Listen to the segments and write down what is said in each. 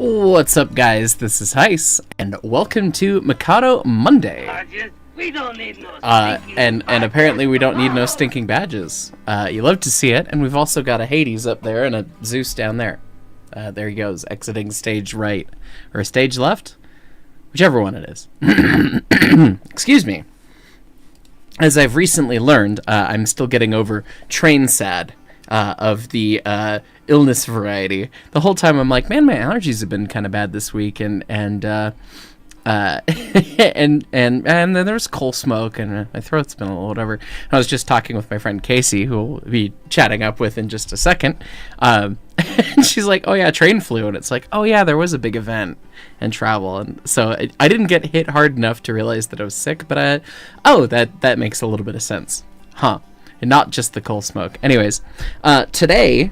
What's up, guys? This is Hyce, and welcome to Mikado Monday. We don't need no and apparently we don't need no stinking badges. You love to see it, and we've also got a Hades up there and a Zeus down there. There he goes, exiting stage right, or stage left, whichever one it is. Excuse me. As I've recently learned, I'm still getting over train sad. Of the illness variety. The whole time I'm like, man, my allergies have been kind of bad this week, and and then there's coal smoke, and my throat's been a little whatever. I was just talking with my friend Casey, who we'll be chatting up with in just a second, and she's like, oh yeah, train flu, and it's like, oh yeah, there was a big event and travel, and so I didn't get hit hard enough to realize that I was sick, but that makes a little bit of sense, huh? And not just the coal smoke. Anyways, today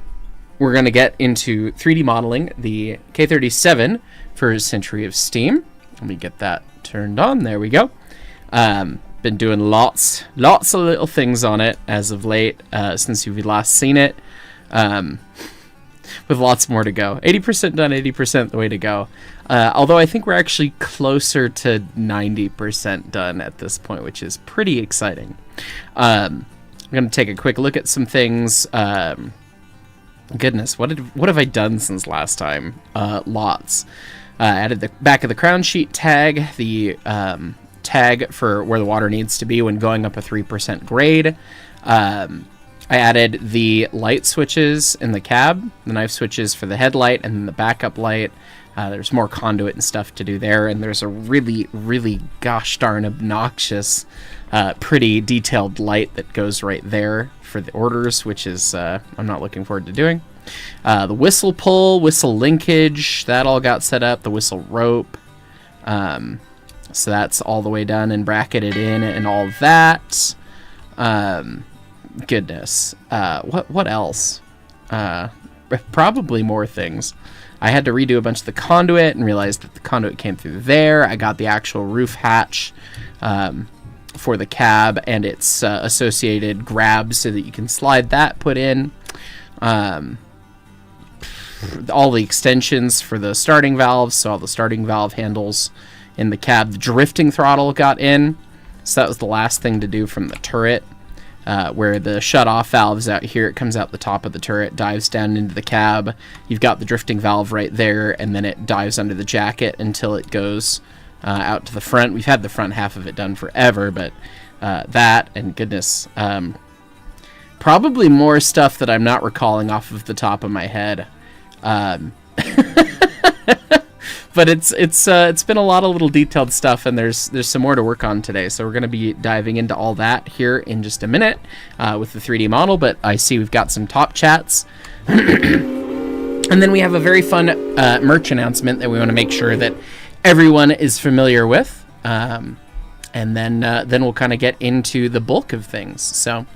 we're going to get into 3D modeling the K37 for Century of Steam. Let me get that turned on. There we go. Been doing lots of little things on it as of late, since you've last seen it. With lots more to go. 80% done, 80% the way to go. Although I think we're actually closer to 90% done at this point, which is pretty exciting. I'm going to take a quick look at some things. Goodness, what have I done since last time? Lots. Added the back of the crown sheet tag, the tag for where the water needs to be when going up a 3% grade. I added the light switches in the cab, the knife switches for the headlight, and then the backup light. There's more conduit and stuff to do there, and there's a really gosh darn obnoxious pretty detailed light that goes right there for the orders, which is I'm not looking forward to doing. The whistle pull, whistle linkage, that all got set up. The whistle rope, so that's all the way done and bracketed in and all that. Goodness, what else? Probably more things. I had to redo a bunch of the conduit and realized that the conduit came through there. I got the actual roof hatch for the cab and its associated grabs so that you can slide that put in. All the extensions for the starting valves, so all the starting valve handles in the cab. The drifting throttle got in, so that was the last thing to do from the turret. Where the shut-off valve is out here, it comes out the top of the turret, dives down into the cab. You've got the drifting valve right there, and then it dives under the jacket until it goes out to the front. We've had the front half of it done forever, but that, and goodness, probably more stuff that I'm not recalling off of the top of my head. But it's been a lot of little detailed stuff, and there's some more to work on today. So we're going to be diving into all that here in just a minute with the 3D model. But I see we've got some top chats, and then we have a very fun merch announcement that we want to make sure that everyone is familiar with, and then we'll kind of get into the bulk of things. So,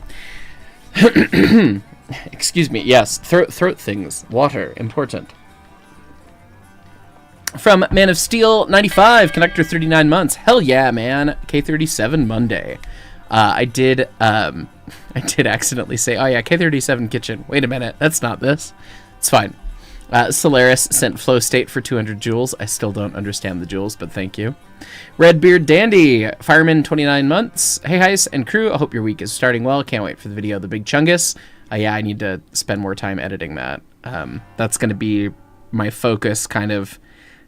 excuse me. Yes, throat things. Water important. From Man of Steel 95, Connector 39 months. Hell yeah, man. K37 Monday. I did accidentally say, oh yeah, K37 kitchen. Wait a minute, that's not this. It's fine. Solaris sent Flow State for 200 joules. I still don't understand the joules, but thank you. Redbeard Dandy, Fireman 29 months. Hey Hyce and crew, I hope your week is starting well. Can't wait for the video of the Big Chungus. Yeah, I need to spend more time editing that. That's going to be my focus kind of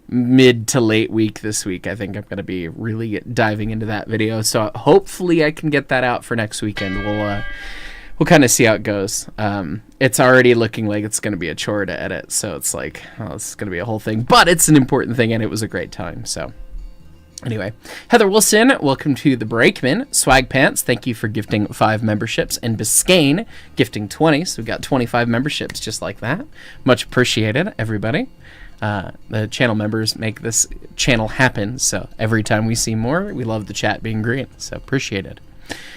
mid to late week this week. I think I'm going to be really diving into that video, so hopefully I can get that out for next weekend. We'll kind of see how it goes. It's already looking like it's going to be a chore to edit, so it's like, oh, it's going to be a whole thing, but it's an important thing and it was a great time. So anyway, Heather Wilson, welcome to the Brakeman. Swag Pants, thank you for gifting 5 memberships, and Biscayne gifting 20, so we've got 25 memberships just like that. Much appreciated, everybody. The channel members make this channel happen, so every time we see more, we love the chat being green, so appreciated.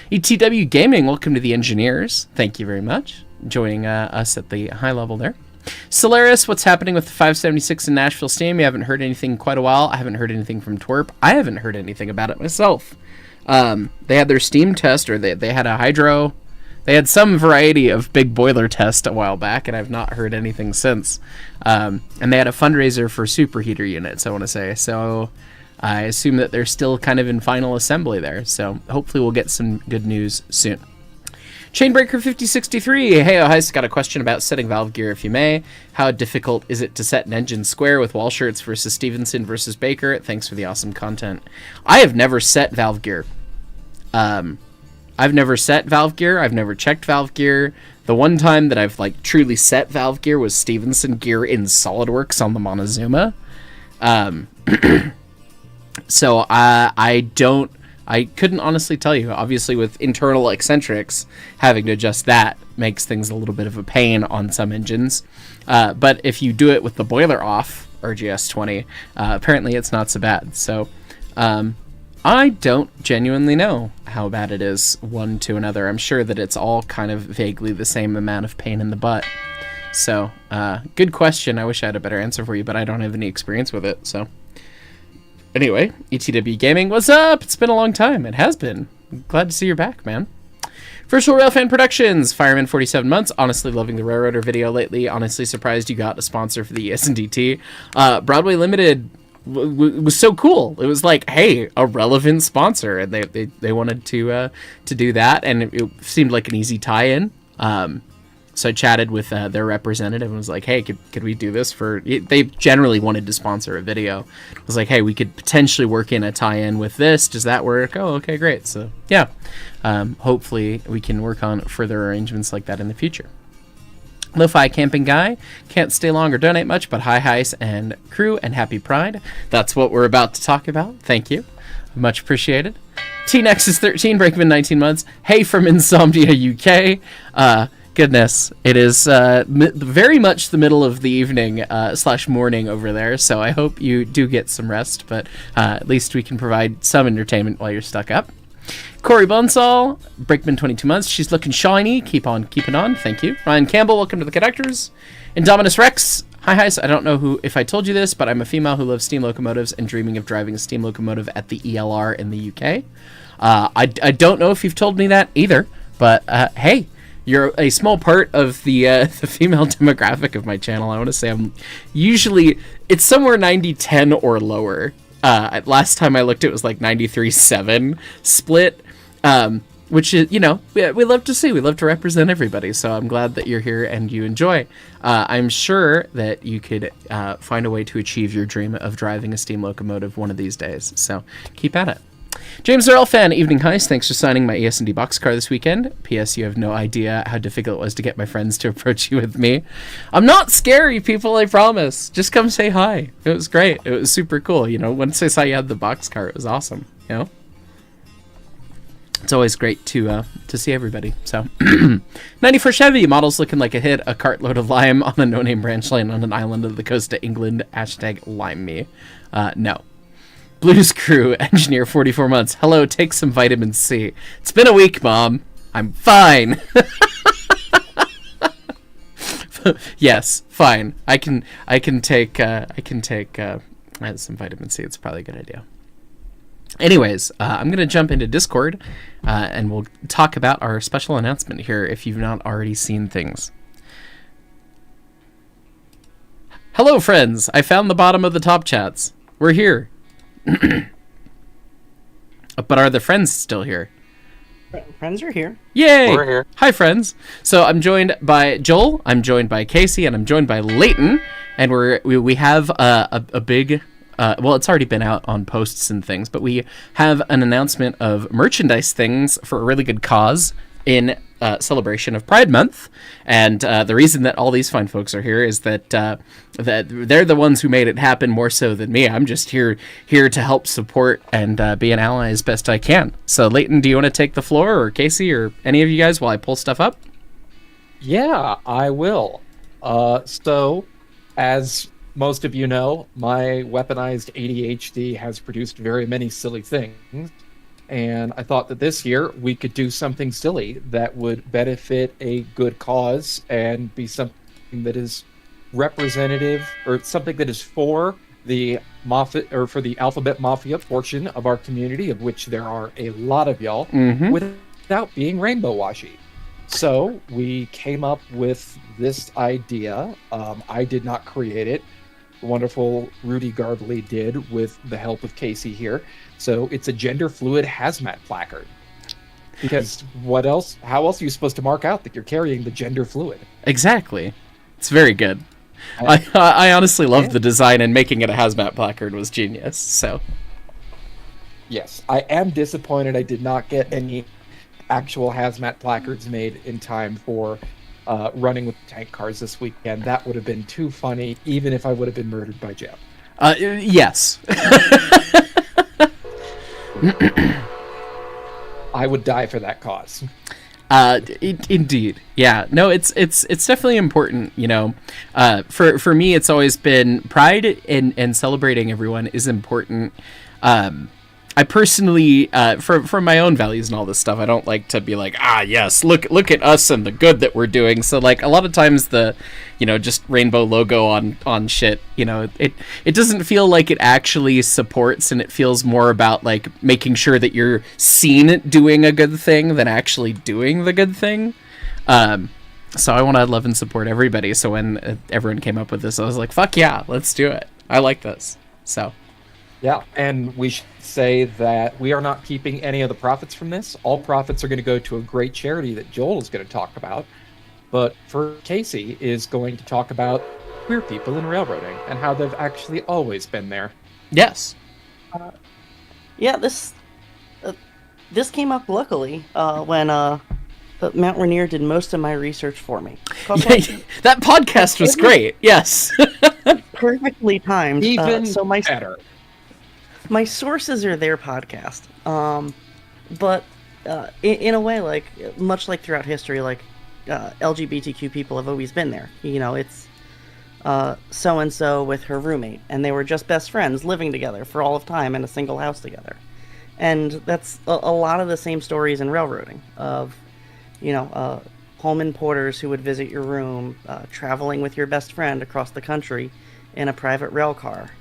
ETW Gaming, welcome to the engineers. Thank you very much. Joining us at the high level there. Solaris, what's happening with the 576 in Nashville Steam? You haven't heard anything in quite a while. I haven't heard anything from Twerp. I haven't heard anything about it myself. They had their Steam test, or they had a hydro They had some variety of big boiler test a while back, and I've not heard anything since. And they had a fundraiser for superheater units, I want to say. So I assume that they're still kind of in final assembly there. So hopefully we'll get some good news soon. Chainbreaker 5063, hey, Hyce, got a question about setting valve gear, if you may. How difficult is it to set an engine square with wall shirts versus Stevenson versus Baker? Thanks for the awesome content. I have never set valve gear. I've never set valve gear. I've never checked valve gear. The one time that I've like truly set valve gear was Stevenson gear in SolidWorks on the Montezuma. So I couldn't honestly tell you. Obviously, with internal eccentrics, having to adjust that makes things a little bit of a pain on some engines. But if you do it with the boiler off, RGS 20, apparently it's not so bad. So I don't genuinely know how bad it is one to another. I'm sure that it's all kind of vaguely the same amount of pain in the butt. So good question. I wish I had a better answer for you, but I don't have any experience with it. So anyway, ETW Gaming, what's up? It's been a long time. It has been. Glad to see you're back, man. Virtual Railfan Productions, Fireman 47 months. Honestly loving the Railroader video lately. Honestly surprised you got a sponsor for the ES&DT. Broadway Limited was so cool. It was like, hey, a relevant sponsor, and they wanted to do that, and it seemed like an easy tie-in. So I chatted with their representative and was like, hey, could we do this for... They generally wanted to sponsor a video. I was like, hey, we could potentially work in a tie-in with this. Does that work? Oh, okay, great. So, yeah. Hopefully we can work on further arrangements like that in the future. Lo-Fi Camping Guy, can't stay long or donate much, but hi, Hyce and crew, and happy Pride. That's what we're about to talk about. Thank you. Much appreciated. T-Nexus 13, Breakman 19 months. Hey from Insomnia UK. Goodness, it is very much the middle of the evening / morning over there, so I hope you do get some rest, but at least we can provide some entertainment while you're stuck up. Corey Bonsall, Brickman 22 months, she's looking shiny, keep on keeping on, thank you. Ryan Campbell, welcome to the Connectors. Indominus Rex, hi Hyce, I don't know if I told you this, but I'm a female who loves steam locomotives and dreaming of driving a steam locomotive at the ELR in the UK. I don't know if you've told me that either, but hey, you're a small part of the female demographic of my channel. I want to say I'm usually, it's somewhere 90-10 or lower. Last time I looked, it was like 93-7 split, which is, you know, we love to see. We love to represent everybody. So I'm glad that you're here and you enjoy. I'm sure that you could find a way to achieve your dream of driving a steam locomotive one of these days. So keep at it. James Earl fan, evening Hyce. Thanks for signing my ES&D boxcar this weekend. P.S. You have no idea how difficult it was to get my friends to approach you with me. I'm not scary, people, I promise. Just come say hi. It was great. It was super cool. You know, once I saw you had the boxcar, it was awesome. You know? It's always great to see everybody. So, 94 Chevy, models looking like a hit. A cartload of lime on a no-name branch line on an island of the coast of England. # lime me. No. Blues Crew, engineer 44 months. Hello, take some vitamin C. It's been a week, Mom. I'm fine. Yes, fine. I can take some vitamin C. It's probably a good idea. Anyways, I'm going to jump into Discord, and we'll talk about our special announcement here if you've not already seen things. Hello, friends. I found the bottom of the top chats. We're here. But are the friends still here? Friends are here. Yay! We're here. Hi, friends. So I'm joined by Joel, I'm joined by Casey, and I'm joined by Leighton. And we have a big... well, it's already been out on posts and things, but we have an announcement of merchandise things for a really good cause in celebration of Pride Month. And the reason that all these fine folks are here is that that they're the ones who made it happen more so than me. I'm just here to help support and be an ally as best I can. So, Leighton, do you want to take the floor, or Casey, or any of you guys while I pull stuff up? Yeah, I will. So, as most of you know, my weaponized ADHD has produced very many silly things. And I thought that this year we could do something silly that would benefit a good cause and be something that is representative, or something that is for the Mafia, or for the Alphabet Mafia portion of our community, of which there are a lot of y'all, without being rainbow washy. So we came up with this idea. I did not create it. The wonderful Rudy Garbly did with the help of Casey here. So it's a gender fluid hazmat placard. Because what else? How else are you supposed to mark out that you're carrying the gender fluid? Exactly. It's very good. I honestly love the design, and making it a hazmat placard was genius. So Yes, I am disappointed I did not get any actual hazmat placards made in time for running with tank cars this weekend. That would have been too funny, even if I would have been murdered by Jeff. Yes. I would die for that cause. Indeed. Yeah. No, it's definitely important, you know. For me, it's always been pride and celebrating everyone is important. I personally, from my own values and all this stuff, I don't like to be like, yes, look at us and the good that we're doing. So like a lot of times the, just rainbow logo on shit, it doesn't feel like it actually supports, and it feels more about like making sure that you're seen doing a good thing than actually doing the good thing. So I want to love and support everybody. So when everyone came up with this, I was like, fuck yeah, let's do it. I like this. So. Yeah, and we should say that we are not keeping any of the profits from this. All profits are going to go to a great charity that Joel is going to talk about. But for Casey is going to talk about queer people in railroading and how they've actually always been there. Yes. Yeah, this came up luckily when Mount Rainier did most of my research for me. That podcast was great. Yes. Perfectly timed. Even so better. My sources are their podcast, but in a way, like much like throughout history, like LGBTQ people have always been there. It's so and so with her roommate, and they were just best friends living together for all of time in a single house together, and that's a lot of the same stories in railroading of, Pullman porters who would visit your room, traveling with your best friend across the country in a private rail car.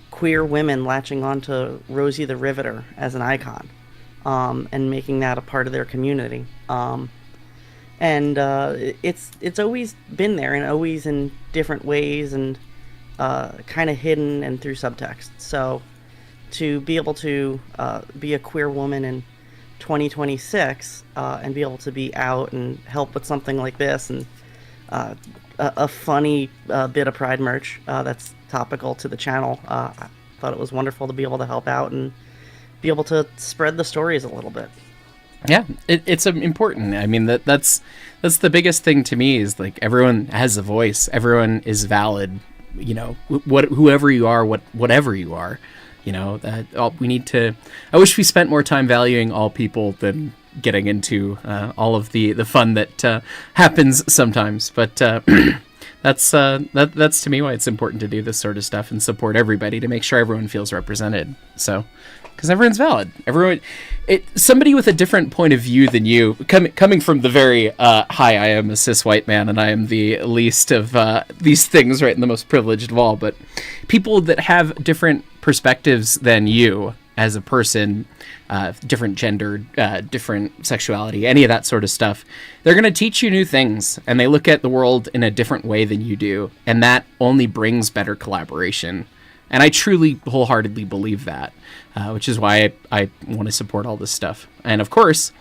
Queer women latching onto Rosie the Riveter as an icon, and making that a part of their community. It's always been there, and always in different ways, and kind of hidden and through subtext. So to be able to be a queer woman in 2026 and be able to be out and help with something like this, and a funny bit of Pride merch that's topical to the channel. I thought it was wonderful to be able to help out and be able to spread the stories a little bit. Yeah, it's important. I mean, that's the biggest thing to me, is like everyone has a voice. Everyone is valid. Whoever you are, whatever you are. We need to. I wish we spent more time valuing all people than getting into all of the fun that happens sometimes. But that's to me why it's important to do this sort of stuff and support everybody, to make sure everyone feels represented. So, because everyone's valid. Somebody with a different point of view than you, coming from the very hi, I am a cis white man and I am the least of these things, right, and the most privileged of all. But people that have different perspectives than you as a person, different gender, different sexuality, any of that sort of stuff, they're going to teach you new things, and they look at the world in a different way than you do, and that only brings better collaboration. And I truly, wholeheartedly believe that, which is why I want to support all this stuff. And of course,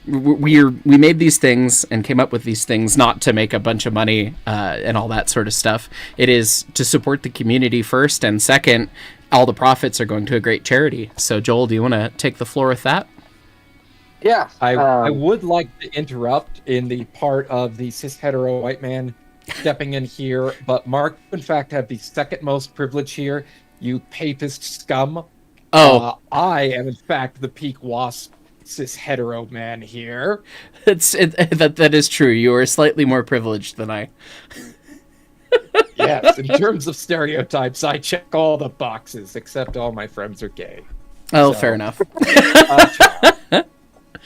we made these things and came up with these things not to make a bunch of money and all that sort of stuff. It is to support the community first, and second, all the profits are going to a great charity. So Joel, do you want to take the floor with that? Yeah. I would like to interrupt in the part of the cis hetero white man stepping in here, but Mark, in fact, have the second most privilege here. You papist scum. Oh, I am in fact the peak wasp cis hetero man here. That is true. You are slightly more privileged than I. Yes, in terms of stereotypes, I check all the boxes, except all my friends are gay. Oh, so, fair enough.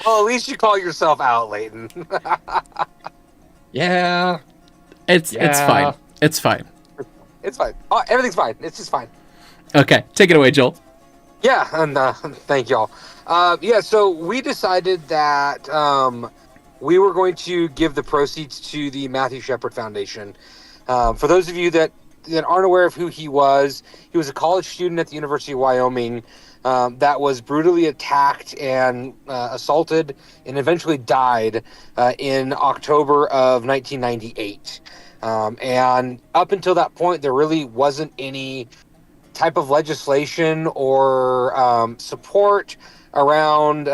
Well, at least you call yourself out, Leighton. Yeah. It's fine. It's fine. It's fine. Oh, everything's fine. It's just fine. Okay, take it away, Joel. Yeah, and thank y'all. Yeah, so we decided that we were going to give the proceeds to the Matthew Shepard Foundation. For those of you that aren't aware of who he was a college student at the University of Wyoming that was brutally attacked and assaulted and eventually died in October of 1998. And up until that point, there really wasn't any type of legislation or support around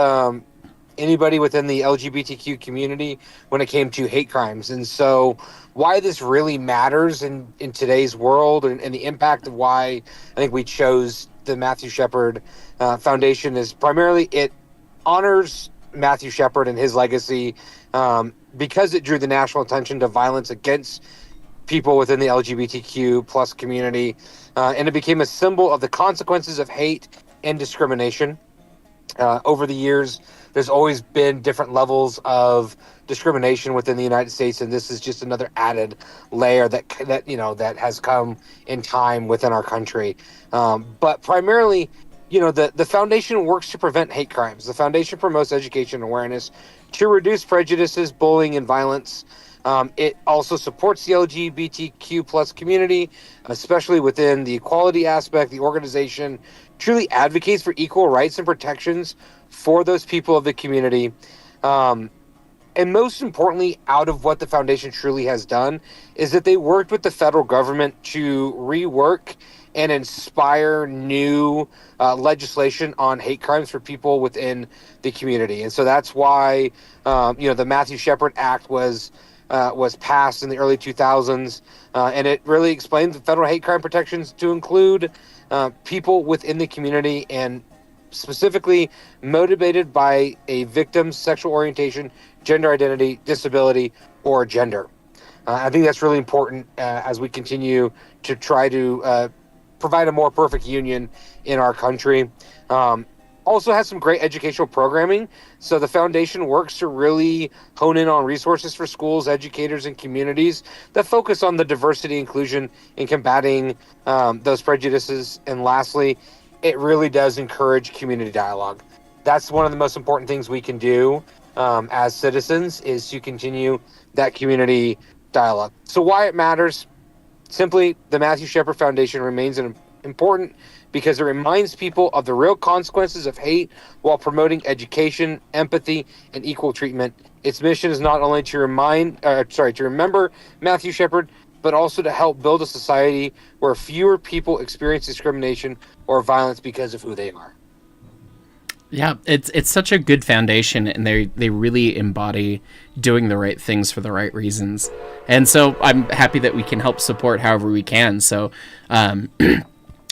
anybody within the LGBTQ community when it came to hate crimes. And so why this really matters in today's world and the impact of why I think we chose the Matthew Shepard Foundation is primarily it honors Matthew Shepard and his legacy because it drew the national attention to violence against people within the LGBTQ plus community, and it became a symbol of the consequences of hate and discrimination. Over the years, there's always been different levels of discrimination within the United States, and this is just another added layer that has come in time within our country. But primarily, the foundation works to prevent hate crimes. The foundation promotes education and awareness to reduce prejudices, bullying, and violence. It also supports the LGBTQ plus community, especially within the equality aspect. The organization truly advocates for equal rights and protections for those people of the community. And most importantly, out of what the foundation truly has done is that they worked with the federal government to rework and inspire new legislation on hate crimes for people within the community. And so that's why, the Matthew Shepard Act was passed in the early 2000s, and it really explained the federal hate crime protections to include people within the community and specifically motivated by a victim's sexual orientation, gender identity, disability, or gender. I think that's really important as we continue to try to provide a more perfect union in our country. Also has some great educational programming. So the foundation works to really hone in on resources for schools, educators, and communities that focus on the diversity, inclusion, and combating those prejudices. And lastly, it really does encourage community dialogue. That's one of the most important things we can do as citizens is to continue that community dialogue. So why it matters, simply the Matthew Shepard Foundation remains important because it reminds people of the real consequences of hate while promoting education, empathy, and equal treatment. Its mission is not only to remember Matthew Shepard, but also to help build a society where fewer people experience discrimination or violence because of who they are. Yeah, it's such a good foundation, and they really embody doing the right things for the right reasons. And so I'm happy that we can help support however we can. So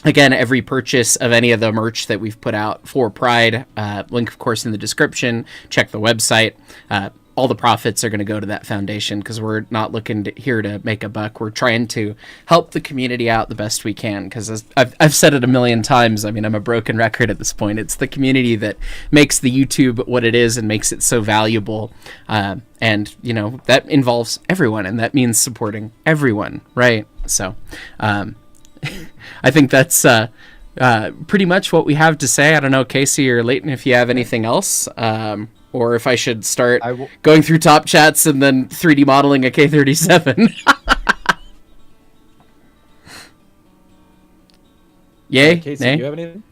again, every purchase of any of the merch that we've put out for Pride, link, of course, in the description. Check the website. All the profits are going to go to that foundation because we're not looking here to make a buck. We're trying to help the community out the best we can because I've said it a million times. I mean, I'm a broken record at this point. It's the community that makes the YouTube what it is and makes it so valuable. And, that involves everyone, and that means supporting everyone, right? So I think that's pretty much what we have to say. I don't know, Casey or Leighton, if you have anything else, or if I should start going through top chats and then 3D modeling a K-37. Yay? Casey, Nay? do you have anything?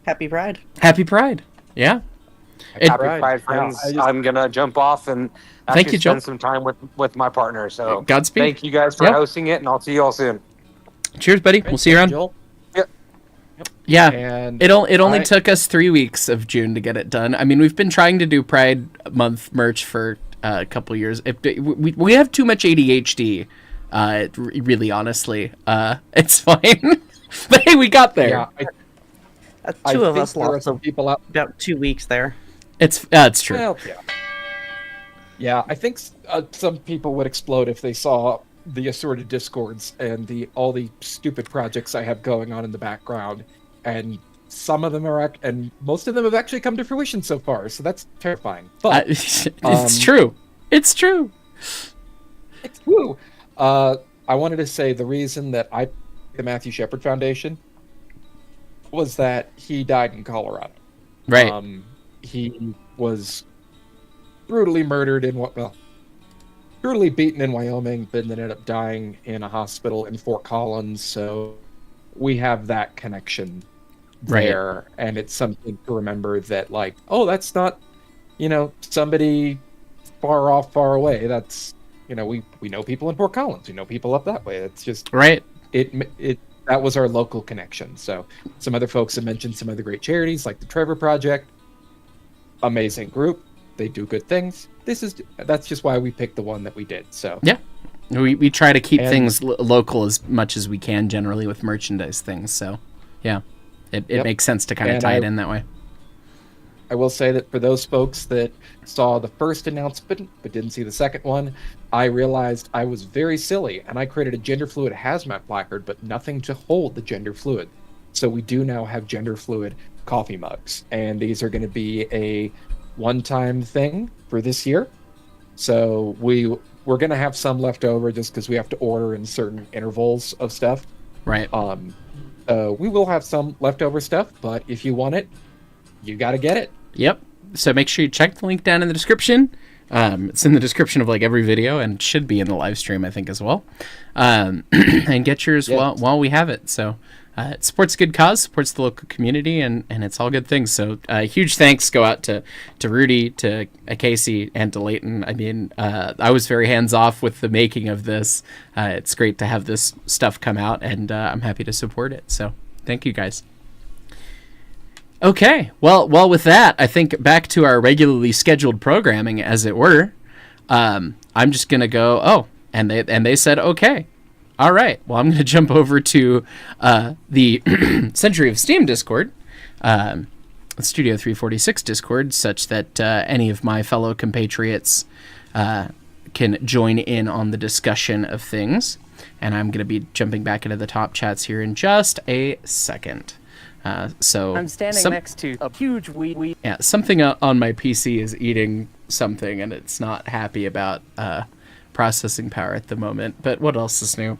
Happy Pride. Happy Pride. Yeah. Happy Pride. Pride, friends. Yeah, I'm gonna jump off and Thank you, Joel. spend some time with my partner. So Godspeed. thank you guys for Yep. hosting it, and I'll see you all soon. Cheers, buddy. We'll see you around. Joel. Yeah. And It only took us 3 weeks of June to get it done. I mean, we've been trying to do Pride Month merch for a couple years. We have too much ADHD, really, honestly. It's fine. But hey, we got there. Yeah, Two of think us there are lost some people out. about 2 weeks there. It's true. Well, yeah. Yeah, I think some people would explode if they saw the assorted discords and all the stupid projects I have going on in the background, and some of them and most of them have actually come to fruition so far. So that's terrifying. But it's true. It's true. it's true. I wanted to say the reason that I the Matthew Shepard Foundation. was that he died in Colorado. Right. He was brutally murdered brutally beaten in Wyoming, but then ended up dying in a hospital in Fort Collins. So we have that connection there, and it's something to remember that, like, oh, that's not, somebody far off, far away. That's, we know people in Fort Collins. We know people up that way. It's just right. It that was our local connection. So some other folks have mentioned some other great charities like the Trevor Project. Amazing group. They do good things. That's just why we picked the one that we did. So yeah, we try to keep things local as much as we can generally with merchandise things. So yeah, it makes sense to kind of tie it in that way. I will say that for those folks that saw the first announcement but didn't see the second one, I realized I was very silly, and I created a gender fluid hazmat placard, but nothing to hold the gender fluid. So we do now have gender fluid coffee mugs, and these are going to be a one-time thing for this year. So we're going to have some left over just because we have to order in certain intervals of stuff. Right. We will have some leftover stuff, but if you want it, you got to get it. Yep. So make sure you check the link down in the description. It's in the description of like every video, and should be in the live stream, I think, as well. And get yours while we have it. So it supports a good cause, supports the local community, and it's all good things. So huge thanks go out to Rudy, to Casey, and to Leighton. I mean, I was very hands-off with the making of this. It's great to have this stuff come out, and I'm happy to support it. So thank you, guys. Okay, well, with that, I think back to our regularly scheduled programming, as it were. I'm just gonna go. And they said okay. All right. Well, I'm gonna jump over to the Century of Steam Discord, Studio 346 Discord, such that any of my fellow compatriots can join in on the discussion of things. And I'm gonna be jumping back into the top chats here in just a second. So I'm standing next to a huge weed. Yeah, something on my PC is eating something, and it's not happy about processing power at the moment. But what else is new?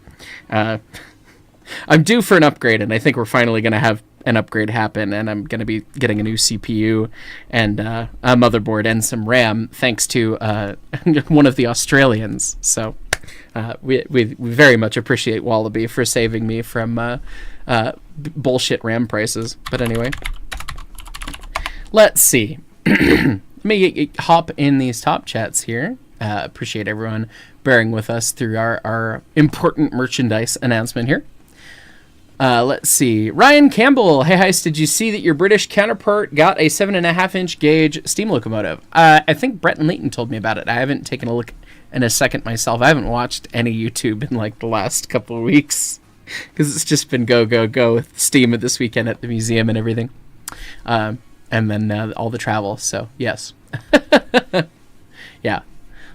I'm due for an upgrade, and I think we're finally going to have an upgrade happen, and I'm going to be getting a new CPU and a motherboard and some RAM, thanks to one of the Australians. So we very much appreciate Wallaby for saving me from bullshit RAM prices. But anyway, let's see. Let me hop in these top chats here. Appreciate everyone bearing with us through our important merchandise announcement here. Let's see. Ryan Campbell. Hey, Hyce, did you see that your British counterpart got a 7.5-inch gauge steam locomotive? I think Brett and Leighton told me about it. I haven't taken a look in a second myself. I haven't watched any YouTube in like the last couple of weeks, because it's just been go with Steam at this weekend at the museum and everything. And then all the travel. So, yes. Yeah.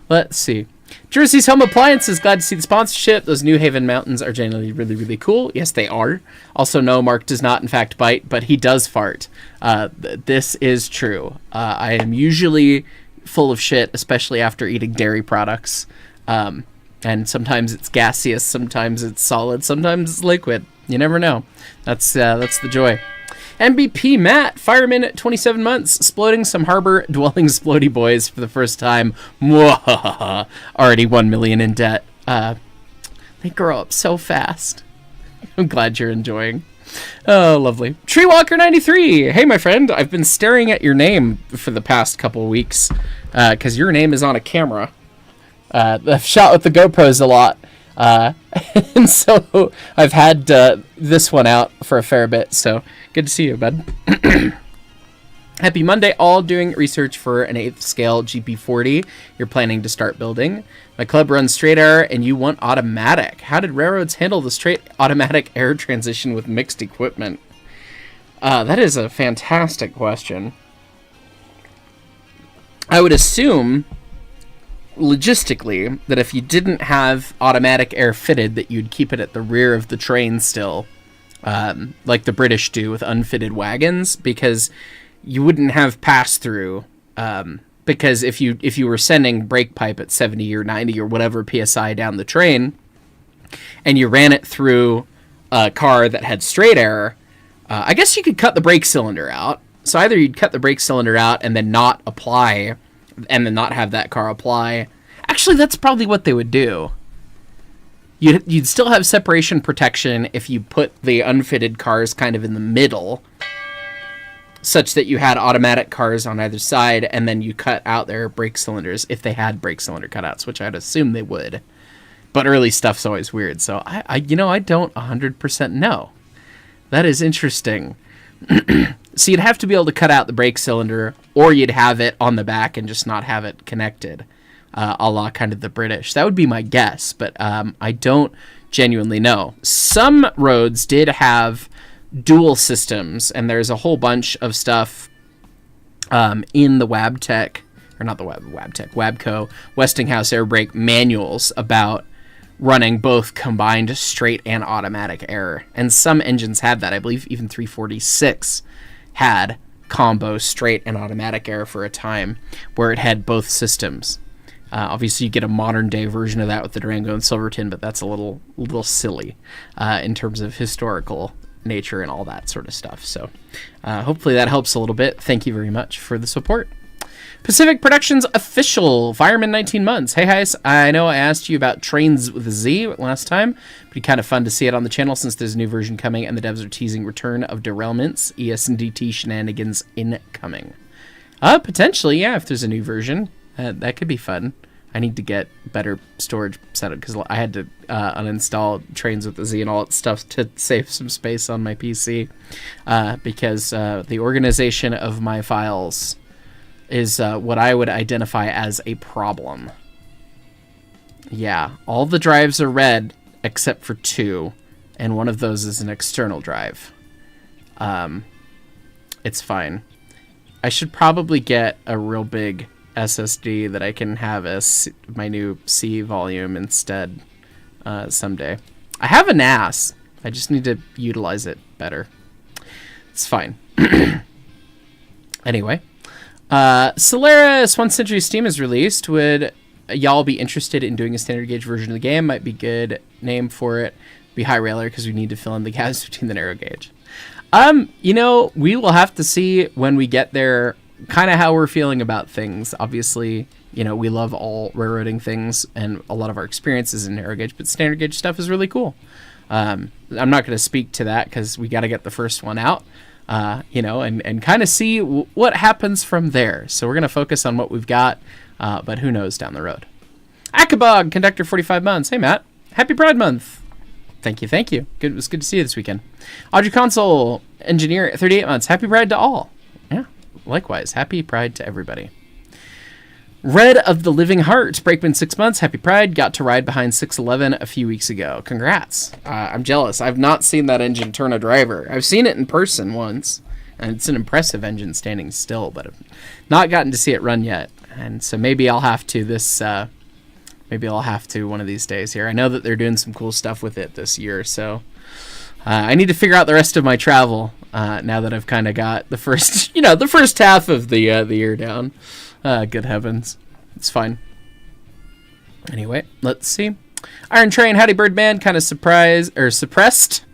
Let's see. Jersey's Home Appliances. Glad to see the sponsorship. Those New Haven mountains are generally really, really cool. Yes, they are. Also, no, Mark does not, in fact, bite, but he does fart. This is true. I am usually full of shit, especially after eating dairy products. And sometimes it's gaseous, sometimes it's solid, sometimes it's liquid. You never know. That's the joy. MVP Matt, fireman at 27 months, exploding some harbor dwelling splody boys for the first time. Mwahaha. Already 1 million in debt. They grow up so fast. I'm glad you're enjoying. Oh, lovely. Treewalker93. Hey, my friend, I've been staring at your name for the past couple weeks because your name is on a camera. I've shot with the GoPros a lot. And so I've had this one out for a fair bit. So good to see you, bud. Happy Monday, all doing research for an 8th scale GP40 you're planning to start building. My club runs straight air and you want automatic. How did railroads handle the straight automatic air transition with mixed equipment? That is a fantastic question. I would assume, logistically, that if you didn't have automatic air fitted, that you'd keep it at the rear of the train still, like the British do with unfitted wagons, because you wouldn't have pass-through, because if you were sending brake pipe at 70 or 90 or whatever PSI down the train, and you ran it through a car that had straight air, I guess you could cut the brake cylinder out. So either you'd cut the brake cylinder out and then not apply, and then not have that car apply. Actually, that's probably what they would do. You'd still have separation protection if you put the unfitted cars kind of in the middle, such that you had automatic cars on either side, and then you cut out their brake cylinders if they had brake cylinder cutouts, which I'd assume they would. But early stuff's always weird, so I don't 100% know. That is interesting. So you'd have to be able to cut out the brake cylinder, or you'd have it on the back and just not have it connected, a la kind of the British. That would be my guess, but I don't genuinely know. Some roads did have dual systems, and there's a whole bunch of stuff in the Wabco Westinghouse air brake manuals about running both combined straight and automatic air. And some engines had that. I believe even 346 had combo straight and automatic air for a time, where it had both systems. Obviously, you get a modern day version of that with the Durango and Silverton, but that's a little silly in terms of historical nature and all that sort of stuff. So hopefully that helps a little bit. Thank you very much for the support. Pacific Productions official, Fireman 19 months. Hey, Hyce, I know I asked you about Trains with a Z last time, but it'd be kind of fun to see it on the channel since there's a new version coming and the devs are teasing return of derailments, ES&DT shenanigans incoming. Potentially, yeah, if there's a new version. That could be fun. I need to get better storage setup because I had to uninstall Trains with the Z and all that stuff to save some space on my PC because the organization of my files is what I would identify as a problem. Yeah, all the drives are red except for 2, and one of those is an external drive. It's fine. I should probably get a real big SSD that I can have as my new C volume instead someday. I have a NAS. I just need to utilize it better. It's fine. Anyway. Solaris 1st Century Steam is released. Would y'all be interested in doing a standard gauge version of the game? Might be good name for it. Be high railer because we need to fill in the gaps between the narrow gauge. We will have to see when we get there kind of how we're feeling about things. Obviously, we love all railroading things and a lot of our experiences in narrow gauge, but standard gauge stuff is really cool. I'm not going to speak to that because we got to get the first one out. And kind of see what happens from there. So we're going to focus on what we've got, but who knows down the road. Akabog, Conductor 45 months. Hey, Matt. Happy Pride Month. Thank you. Good. It was good to see you this weekend. Audrey Console, Engineer, 38 months. Happy Pride to all. Yeah, likewise. Happy Pride to everybody. Red of the Living Heart, Brakeman 6 months. Happy Pride. Got to ride behind 611 a few weeks ago. Congrats. I'm jealous. I've not seen that engine turn a driver. I've seen it in person once, and it's an impressive engine standing still, but I've not gotten to see it run yet. And so maybe I'll have to one of these days here. I know that they're doing some cool stuff with it this year, so I need to figure out the rest of my travel now that I've kind of got the first half of the year down. Good heavens. It's fine. Anyway, let's see. Iron Train, Howdy Birdman, kind of suppressed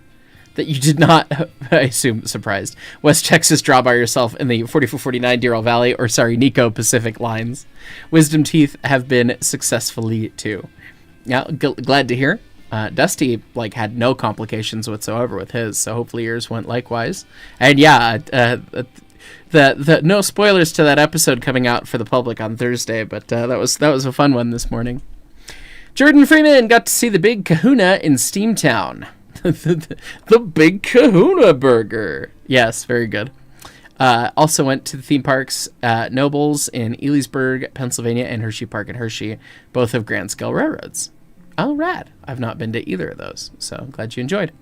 that you did not, I assume, surprised. West Texas draw by yourself in the 4449 Deerall Valley, Nico Pacific lines. Wisdom Teeth have been successfully too. Yeah, glad to hear. Dusty had no complications whatsoever with his, so hopefully yours went likewise. And yeah, the no spoilers to that episode coming out for the public on Thursday, but that was a fun one this morning. Jordan Freeman got to see the Big Kahuna in Steamtown. The Big Kahuna Burger. Yes, very good. Also went to the theme parks, Nobles in Elysburg, Pennsylvania, and Hershey Park in Hershey. Both have grand scale railroads. Oh, rad. I've not been to either of those, so I'm glad you enjoyed.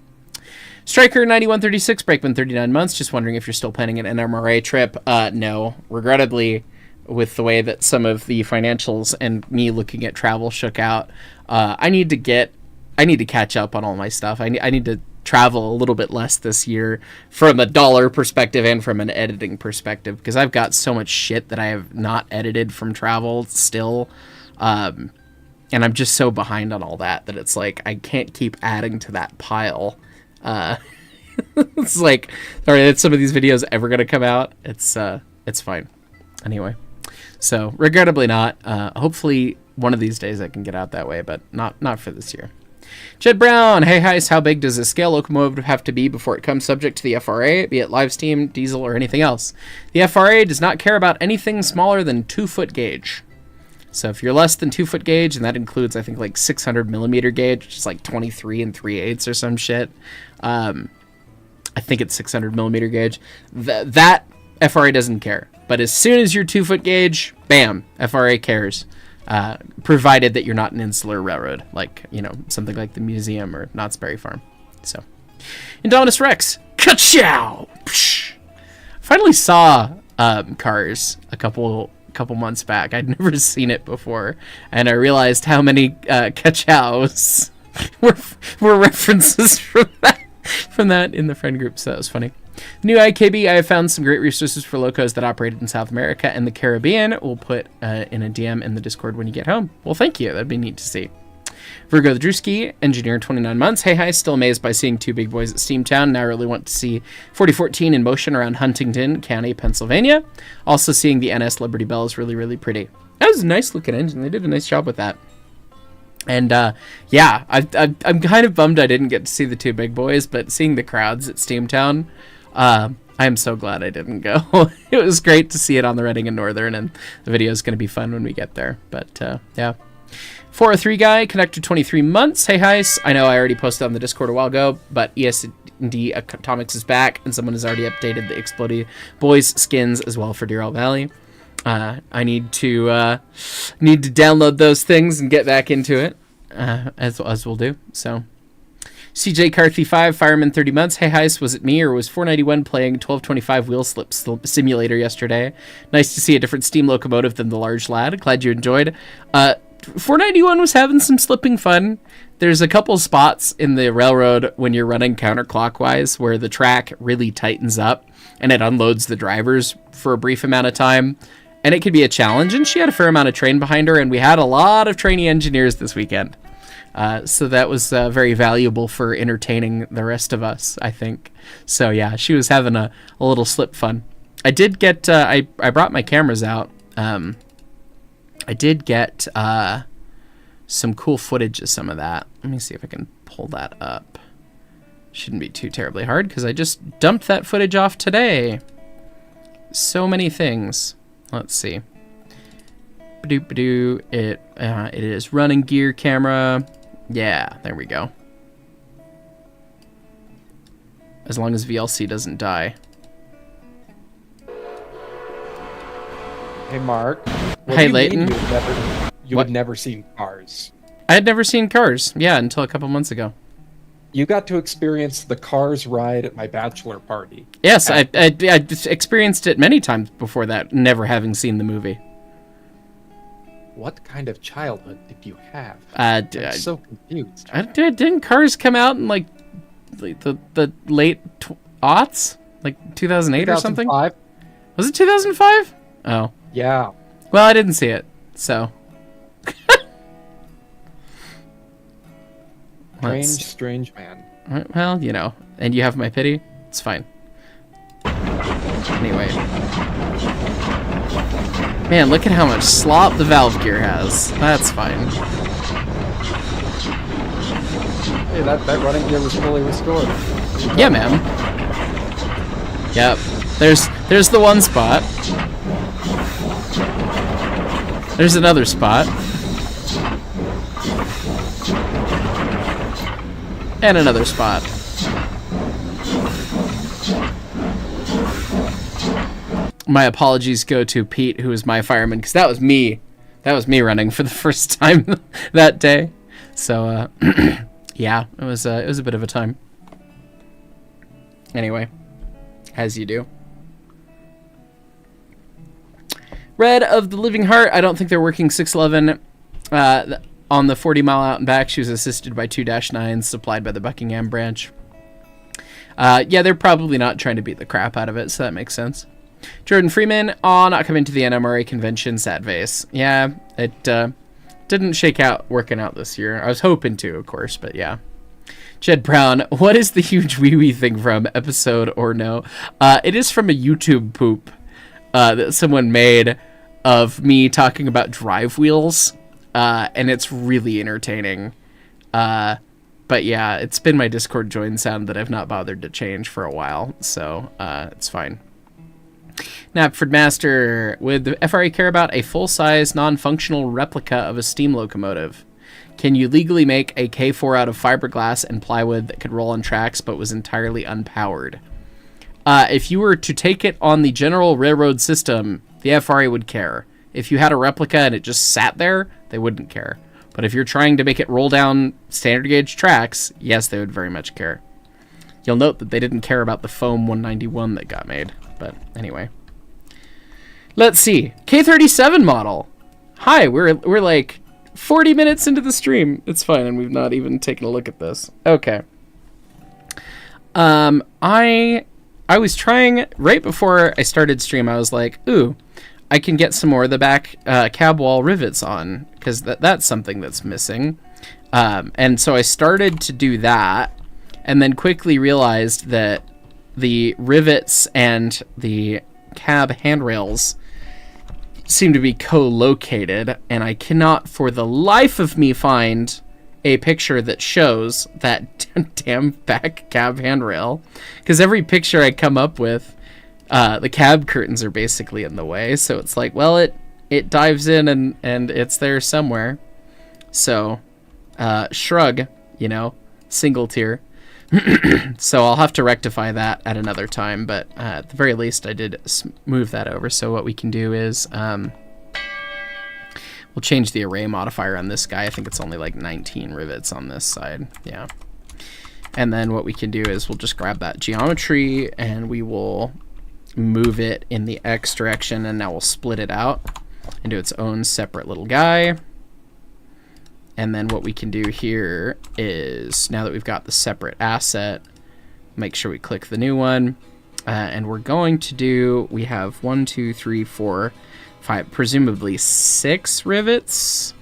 Striker 9136, Brakeman 39 months. Just wondering if you're still planning an NMRA trip. No. Regrettably, with the way that some of the financials and me looking at travel shook out, I need to catch up on all my stuff. I need to travel a little bit less this year from a dollar perspective and from an editing perspective, because I've got so much shit that I have not edited from travel still. And I'm just so behind on all that it's like I can't keep adding to that pile. It's like, all right, some of these videos ever gonna come out? It's fine. Anyway, so regrettably not. Hopefully one of these days I can get out that way, but not for this year. Jed Brown, hey Hyce, how big does a scale locomotive have to be before it comes subject to the FRA, be it live steam, diesel, or anything else? The FRA does not care about anything smaller than 2-foot gauge. So if you're less than 2-foot gauge, and that includes, I think, like 600 millimeter gauge, which is like 23 3/8 or some shit. I think it's 600 millimeter gauge. That FRA doesn't care. But as soon as you're 2-foot gauge, bam, FRA cares. Provided that you're not an insular railroad, like, something like the museum or Knott's Berry Farm. So, Indominus Rex, ka-chow! Finally saw Cars a couple months back. I'd never seen it before, and I realized how many ka-chows were references from that in the friend group. So that was funny. New IKB, I have found some great resources for locos that operated in South America and the Caribbean. We'll put in a DM in the Discord when you get home. Well, thank you. That'd be neat to see. Virgo the Drewski, engineer, 29 months. Hey, hi, still amazed by seeing two big boys at Steamtown. Now I really want to see 4014 in motion around Huntington County, Pennsylvania. Also seeing the NS Liberty Bell is really, really pretty. That was a nice looking engine. They did a nice job with that. And yeah, I'm kind of bummed I didn't get to see the two big boys, but seeing the crowds at Steamtown, I am so glad I didn't go. It was great to see it on the Reading and Northern, and the video is going to be fun when we get there. But yeah. 403 guy, connected 23 months. Hey, Hyce. I know I already posted on the Discord a while ago, but ESD Atomics is back, and someone has already updated the Explodey Boys skins as well for Deer All Valley. I need to download those things and get back into it, as we'll do. So, CJ Carthy 5, Fireman 30 months. Hey, Hyce, was it me or was 491 playing 1225 wheel slip simulator yesterday? Nice to see a different steam locomotive than the large lad. Glad you enjoyed. 491 was having some slipping fun. There's a couple spots in the railroad when you're running counterclockwise where the track really tightens up and it unloads the drivers for a brief amount of time. And it can be a challenge. And she had a fair amount of train behind her, and we had a lot of trainee engineers this weekend. So that was very valuable for entertaining the rest of us, I think. So yeah, she was having a little slip fun. I did get, I brought my cameras out. I did get some cool footage of some of that. Let me see if I can pull that up. Shouldn't be too terribly hard because I just dumped that footage off today. So many things. Let's see. Ba-doop-ba-doo. It is running gear camera. Yeah, there we go. As long as VLC doesn't die. Hey, Mark. Hey, Leighton. You had never seen Cars. I had never seen Cars, yeah, until a couple months ago. You got to experience the Cars ride at my bachelor party. Yes, I experienced it many times before that, never having seen the movie. What kind of childhood did you have? I'm so confused. Didn't Cars come out in like the late aughts, like 2008 or something? 2005. Was it 2005? Oh, yeah. Well, I didn't see it, so. Strange man. Well, and you have my pity. It's fine. Anyway. Man, look at how much slop the valve gear has. That's fine. Hey, that running gear was fully restored. Yeah, man. Yep. There's the one spot. There's another spot. And another spot. My apologies go to Pete, who was my fireman, because that was me. That was me running for the first time that day. So, yeah, it was a bit of a time. Anyway, as you do. Red of the Living Heart. I don't think they're working 611 on the 40 mile out and back. She was assisted by 2-9s supplied by the Buckingham branch. Yeah, they're probably not trying to beat the crap out of it, so that makes sense. Jordan Freeman, not coming to the NMRA convention, sad face. Yeah, it didn't shake out working out this year. I was hoping to, of course, but yeah. Jed Brown, what is the huge wee wee thing from? Episode or no? It is from a YouTube poop that someone made of me talking about drive wheels, and it's really entertaining. But yeah, it's been my Discord join sound that I've not bothered to change for a while, so it's fine. Knapford Master, would the FRA care about a full-size, non-functional replica of a steam locomotive? Can you legally make a K4 out of fiberglass and plywood that could roll on tracks but was entirely unpowered? If you were to take it on the general railroad system, the FRA would care. If you had a replica and it just sat there, they wouldn't care. But if you're trying to make it roll down standard gauge tracks, yes, they would very much care. You'll note that they didn't care about the foam 191 that got made. But anyway. Let's see. K37 model. Hi, we're like 40 minutes into the stream. It's fine, and we've not even taken a look at this. Okay. I was trying, right before I started stream, I was like, ooh, I can get some more of the back cab wall rivets on, because that's something that's missing. And so I started to do that, and then quickly realized that the rivets and the cab handrails seem to be co-located, and I cannot for the life of me find a picture that shows that damn back cab handrail, because every picture I come up with, the cab curtains are basically in the way, so it's like, well, it dives in and it's there somewhere. So shrug, single tier. So I'll have to rectify that at another time, but at the very least I did move that over. So what we can do is we'll change the array modifier on this guy. I think it's only like 19 rivets on this side. Yeah. And then what we can do is we'll just grab that geometry and we will move it in the X direction, and now we'll split it out into its own separate little guy. And then what we can do here is, now that we've got the separate asset, make sure we click the new one. And we're going to do, we have 1, 2, 3, 4, 5, presumably 6 rivets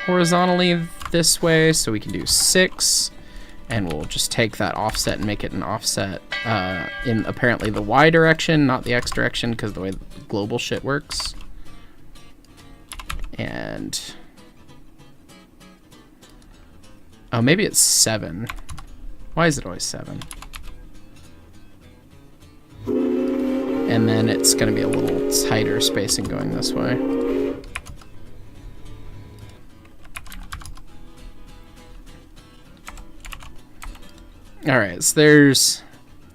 horizontally this way. So we can do 6. And we'll just take that offset and make it an offset in apparently the Y direction, not the X direction, because the way the global shit works. And... oh, maybe it's 7. Why is it always 7? And then it's going to be a little tighter spacing going this way. Alright, so there's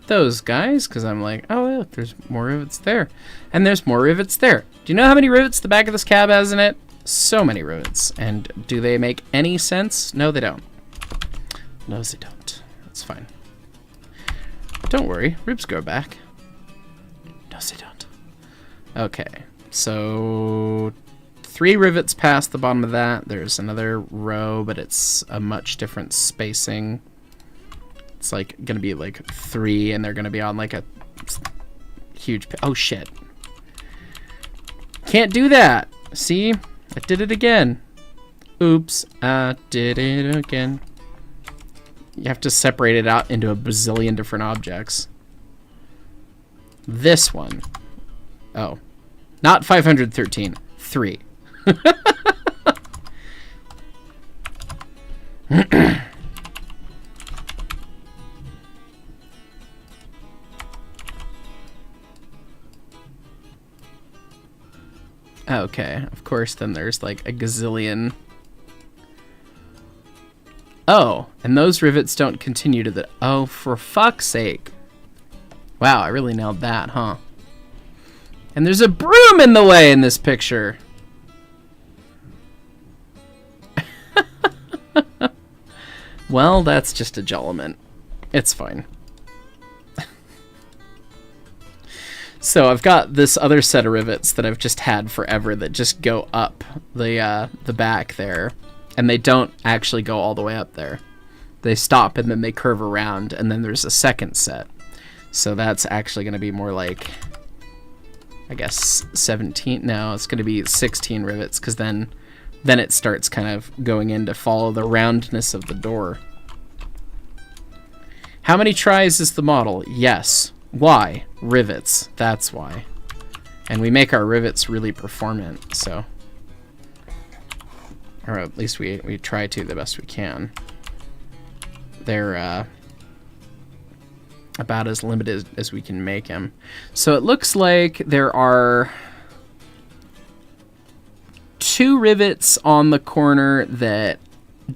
those guys, because I'm like, oh, look, there's more rivets there. And there's more rivets there. Do you know how many rivets the back of this cab has in it? So many rivets. And do they make any sense? No, they don't. No, they don't. That's fine. Don't worry, ribs grow back. No, they don't. Okay, so 3 rivets past the bottom of that. There's another row, but it's a much different spacing. It's like gonna be like 3, and they're gonna be on like a huge. Oh shit! Can't do that. See, I did it again. Oops, I did it again. You have to separate it out into a bazillion different objects. This one. Oh. Not 513. 3. Okay, of course, then there's like a gazillion. Oh, and those rivets don't continue to the... oh, for fuck's sake. Wow, I really nailed that, huh? And there's a broom in the way in this picture. Well, that's just a joliment. It's fine. So I've got this other set of rivets that I've just had forever that just go up the back there. And they don't actually go all the way up there. They stop and then they curve around, and then there's a second set. So that's actually going to be more like, I guess, 17. No, it's going to be 16 rivets, because then it starts kind of going in to follow the roundness of the door. How many tries is the model? Yes. Why? Rivets. That's why. And we make our rivets really performant, so... Or at least we try to the best we can. They're about as limited as we can make them. So it looks like there are 2 rivets on the corner that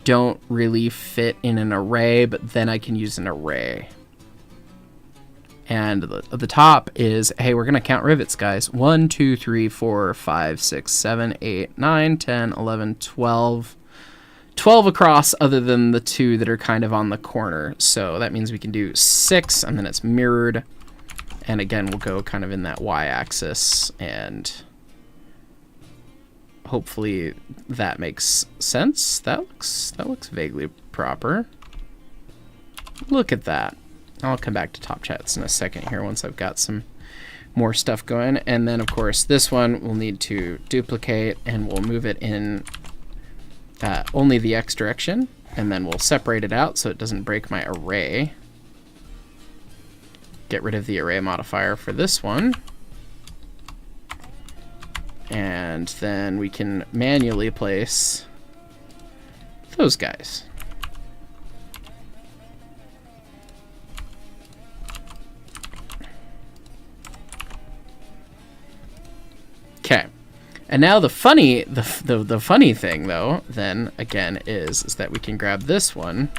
don't really fit in an array, but then I can use an array. And the top is, hey, we're going to count rivets, guys. 1, 2, 3, 4, 5, 6, 7, 8, 9, 10, 11, 12. 12 across other than the 2 that are kind of on the corner. So that means we can do 6, and then it's mirrored. And again, we'll go kind of in that y-axis, and hopefully that makes sense. That looks vaguely proper. Look at that. I'll come back to top chats in a second here once I've got some more stuff going. And then, of course, this one we'll need to duplicate, and we'll move it in only the X direction, and then we'll separate it out so it doesn't break my array. Get rid of the array modifier for this one. And then we can manually place those guys. Okay, and now the funny thing though, then again, is that we can grab this one,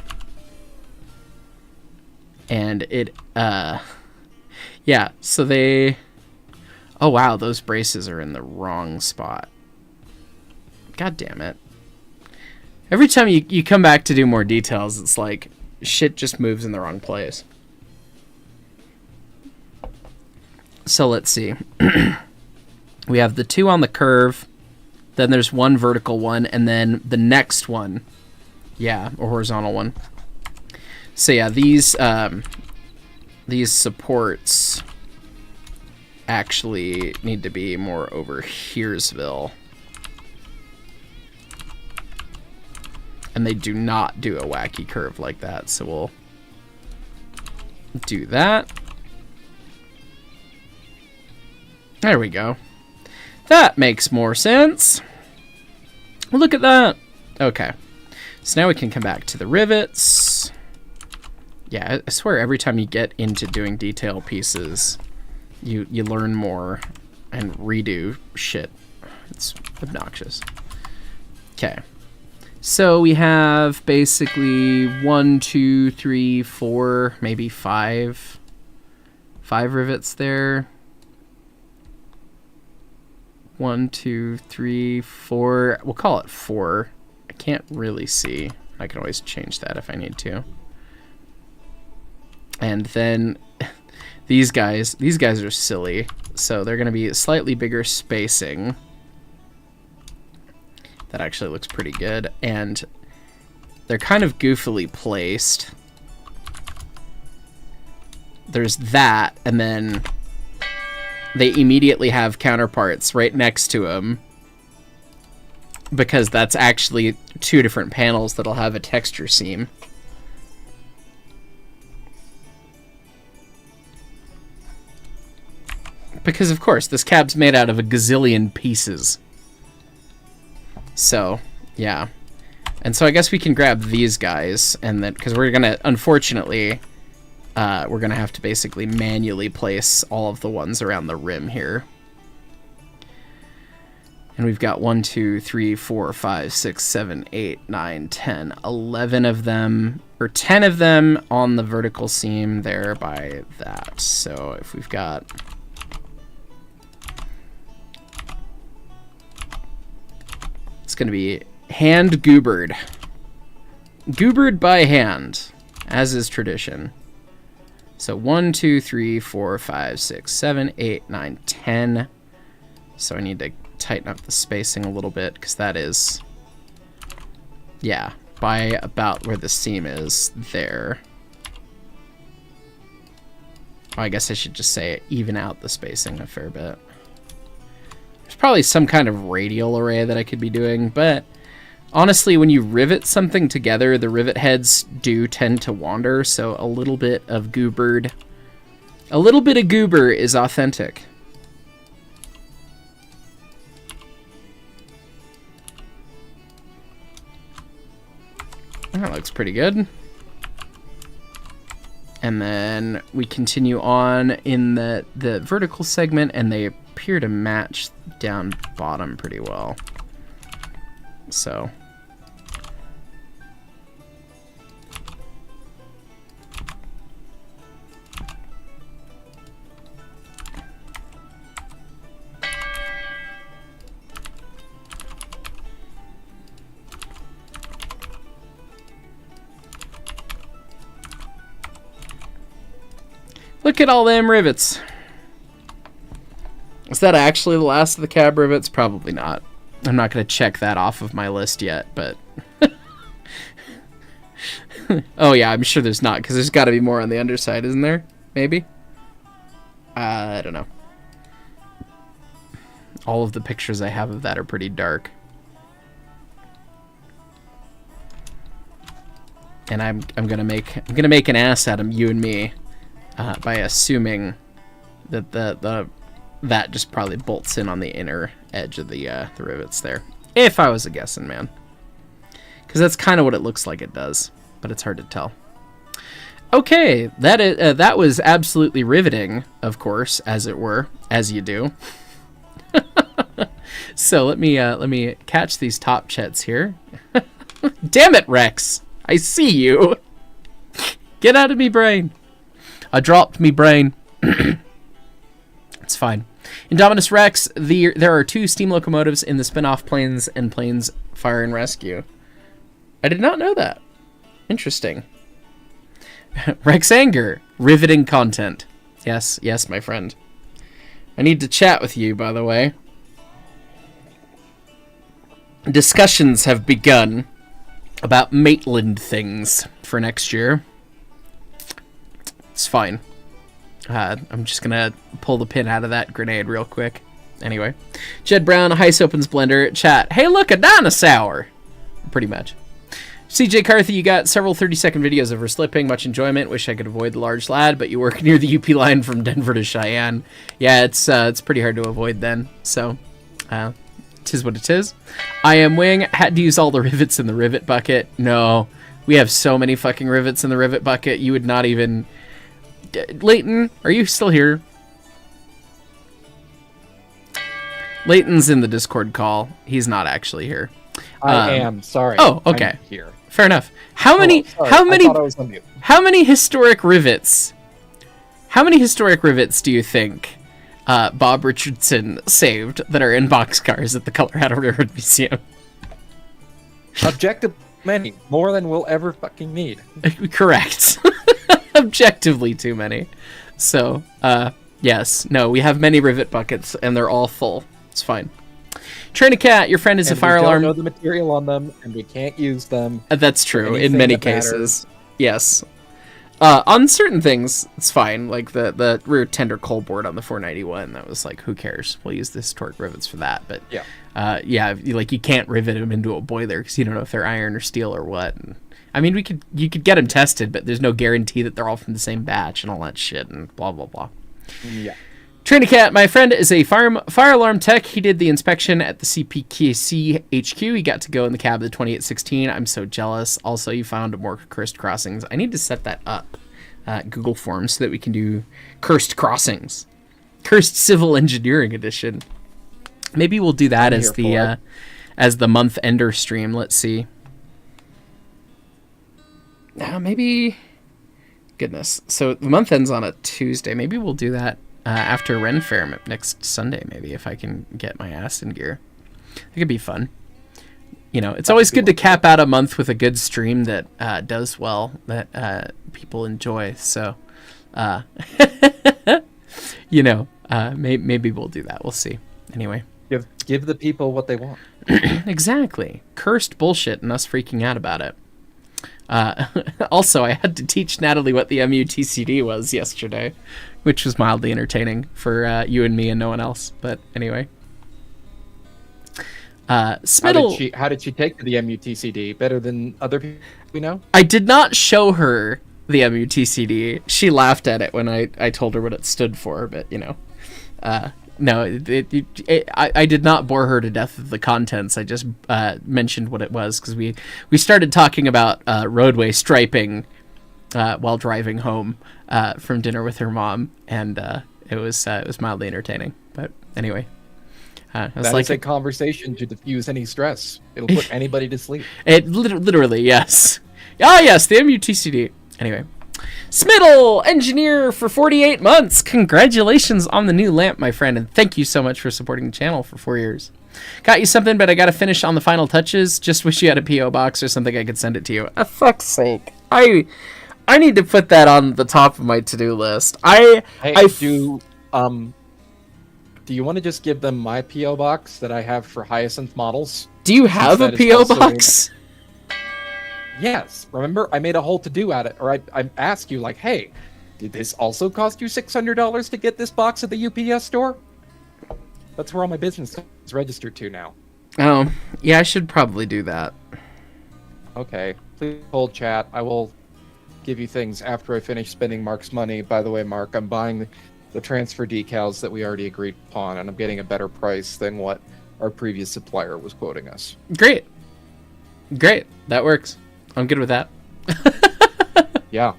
and it, yeah. So they, oh wow, those braces are in the wrong spot. God damn it! Every time you come back to do more details, it's like shit just moves in the wrong place. So let's see. We have the 2 on the curve, then there's 1 vertical one, and then the next one, yeah, a horizontal one. So yeah, these supports actually need to be more over here'sville. And they do not do a wacky curve like that, so we'll do that. There we go. That makes more sense. Look at that. Okay. So now we can come back to the rivets. Yeah, I swear every time you get into doing detail pieces, you learn more and redo shit. It's obnoxious. Okay. So we have basically 1, 2, 3, 4, maybe 5 rivets there. 1, 2, 3, 4. We'll call it 4. I can't really see. I can always change that if I need to. And then these guys are silly. So they're going to be slightly bigger spacing. That actually looks pretty good. And they're kind of goofily placed. There's that, and then they immediately have counterparts right next to them, because that's actually 2 different panels that'll have a texture seam. Because, of course, this cab's made out of a gazillion pieces. So, yeah. And so I guess we can grab these guys, and then, because we're going to, unfortunately... we're going to have to basically manually place all of the ones around the rim here. And we've got 1, 2, 3, 4, 5, 6, 7, 8, 9, 10, 11 of them, or 10 of them on the vertical seam there by that. So if we've got... It's going to be hand goobered. Goobered by hand, as is tradition. So 1, 2, 3, 4, 5, 6, 7, 8, 9, 10. So I need to tighten up the spacing a little bit, because that is, yeah, by about where the seam is there. Oh, I guess I should just say even out the spacing a fair bit. There's probably some kind of radial array that I could be doing, but Honestly, when you rivet something together, the rivet heads do tend to wander, so a little bit of goober is authentic. That looks pretty good. And then we continue on in the vertical segment, and they appear to match down bottom pretty well. So... Look at all them rivets. Is that actually the last of the cab rivets? Probably not. I'm not going to check that off of my list yet, but... Oh yeah, I'm sure there's not, because there's got to be more on the underside, isn't there? Maybe? I don't know. All of the pictures I have of that are pretty dark. And I'm gonna make an ass out of you and me. By assuming that that just probably bolts in on the inner edge of the rivets there. If I was a guessing man. Because that's kind of what it looks like it does. But it's hard to tell. Okay, that was absolutely riveting, of course, as it were, as you do. So let me catch these top chets here. Damn it, Rex! I see you! Get out of me brain! I dropped me brain. It's fine. Indominus Rex, there are 2 steam locomotives in the spin-off Planes and Planes Fire and Rescue. I did not know that. Interesting. Rex Anger, riveting content. Yes, my friend. I need to chat with you, by the way. Discussions have begun about Maitland things for next year. It's fine. I'm just gonna pull the pin out of that grenade real quick. Anyway. Jed Brown, Hyce opens Blender. Chat. Hey, look, a dinosaur! Pretty much. CJ Carthy, you got several 30-second videos of her slipping. Much enjoyment. Wish I could avoid the large lad, but you work near the UP line from Denver to Cheyenne. Yeah, it's pretty hard to avoid then. So, tis what it is. I am Wing. Had to use all the rivets in the rivet bucket. No. We have so many fucking rivets in the rivet bucket, you would not even... Leighton, are you still here? Leighton's in the Discord call. He's not actually here. I am, sorry. Oh, okay. I'm here. Fair enough. How many I thought I was on mute. how many historic rivets? How many historic rivets do you think Bob Richardson saved that are in boxcars at the Colorado Railroad Museum? Objective many. More than we'll ever fucking need. Correct. Objectively too many. So, yes. No, we have many rivet buckets, and they're all full. It's fine. Train-a-cat, your friend is a fire alarm. We don't know the material on them, and we can't use them. That's true, in many cases. Yes. On certain things, it's fine. Like the rear tender coal board on the 491, that was like, who cares? We'll use the historic rivets for that. But, yeah, like you can't rivet them into a boiler because you don't know if they're iron or steel or what. And, I mean, you could get them tested, but there's no guarantee that they're all from the same batch and all that shit and blah, blah, blah. Yeah. Train-a-cat, my friend is a fire alarm tech. He did the inspection at the CPKC HQ. He got to go in the cab of the 2816. I'm so jealous. Also, you found more cursed crossings. I need to set that up, Google Forms, so that we can do cursed crossings. Cursed Civil Engineering Edition. Maybe we'll do that as the month ender stream. Let's see. Maybe... Goodness. So the month ends on a Tuesday. Maybe we'll do that after Ren Fair next Sunday, maybe, if I can get my ass in gear. It could be fun. You know, it's always good to cap out a month with a good stream that does well, that people enjoy. So, you know, maybe we'll do that. We'll see. Anyway. Give the people what they want. Exactly. Cursed bullshit and us freaking out about it. Also, I had to teach Natalie what the MUTCD was yesterday, which was mildly entertaining for you and me and no one else. But anyway. Smittle. How did she take to the MUTCD? Better than other people we know? I did not show her the MUTCD. She laughed at it when I told her what it stood for, but no, I did not bore her to death with the contents. I just mentioned what it was because we started talking about roadway striping while driving home from dinner with her mom, and it was mildly entertaining. But anyway, That is a conversation to diffuse any stress. It'll put anybody to sleep. It literally, yes. Ah, yes, the MUTCD. Anyway. Smittle, engineer for 48 months. Congratulations on the new lamp, my friend, and thank you so much for supporting the channel for 4 years. Got you something, but I gotta finish on the final touches. Just wish you had a P.O. box or something I could send it to you. For fuck's sake. I need to put that on the top of my to-do list. Do you want to just give them my P.O. box that I have for Hyacinth models? Do you have a P.O. box? Yes. Remember, I made a whole to-do at it, or I asked you, like, hey, did this also cost you $600 to get this box at the UPS store? That's where all my business is registered to now. Oh, yeah, I should probably do that. Okay. Please hold chat. I will give you things after I finish spending Mark's money. By the way, Mark, I'm buying the transfer decals that we already agreed upon, and I'm getting a better price than what our previous supplier was quoting us. Great. That works. I'm good with that. Yeah.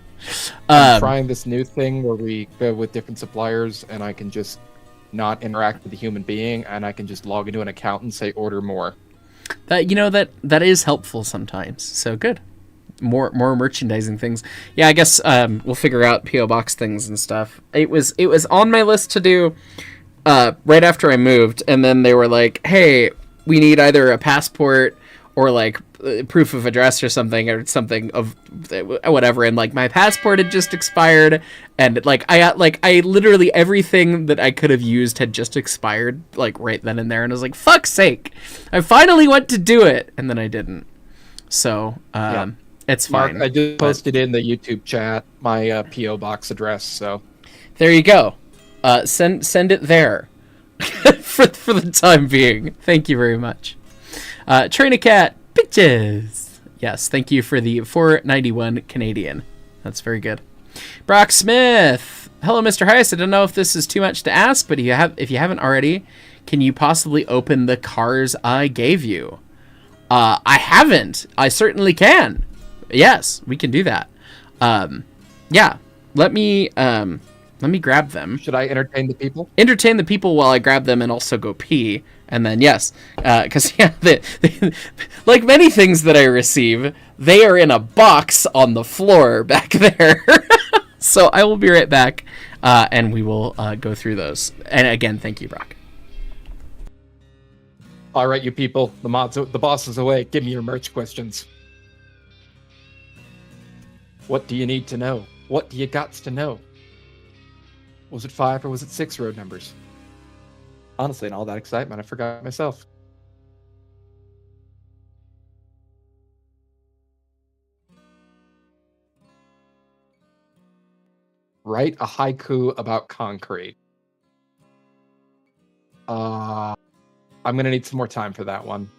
I'm trying this new thing where we go with different suppliers, and I can just not interact with a human being, and I can just log into an account and say order more. That is helpful sometimes. So good. More merchandising things. Yeah, I guess we'll figure out P.O. box things and stuff. It was on my list to do right after I moved, and then they were like, "Hey, we need either a passport or like proof of address or something of whatever." And like my passport had just expired, and I literally everything that I could have used had just expired like right then and there, and I was like, "Fuck's sake!" I finally went to do it, and then I didn't. So Yeah. It's fine. Mark, I just posted in the YouTube chat my P.O. box address, so there you go. Send it there for the time being. Thank you very much. Train a cat, bitches. Yes, thank you for the $4.91 Canadian. That's very good. Brock Smith. Hello, Mr. Hyce. I don't know if this is too much to ask, but if you haven't already, can you possibly open the cars I gave you? I haven't. I certainly can. Yes, we can do that. Yeah. Let me grab them. Should I entertain the people? Entertain the people while I grab them and also go pee. And then, yes, because, yeah, like many things that I receive, they are in a box on the floor back there. So I will be right back, and we will go through those. And again, thank you, Brock. All right, you people. The boss is away. Give me your merch questions. What do you need to know? What do you gots to know? Was it 5 or was it 6 road numbers? Honestly, in all that excitement, I forgot myself. Write a haiku about concrete. I'm gonna need some more time for that one.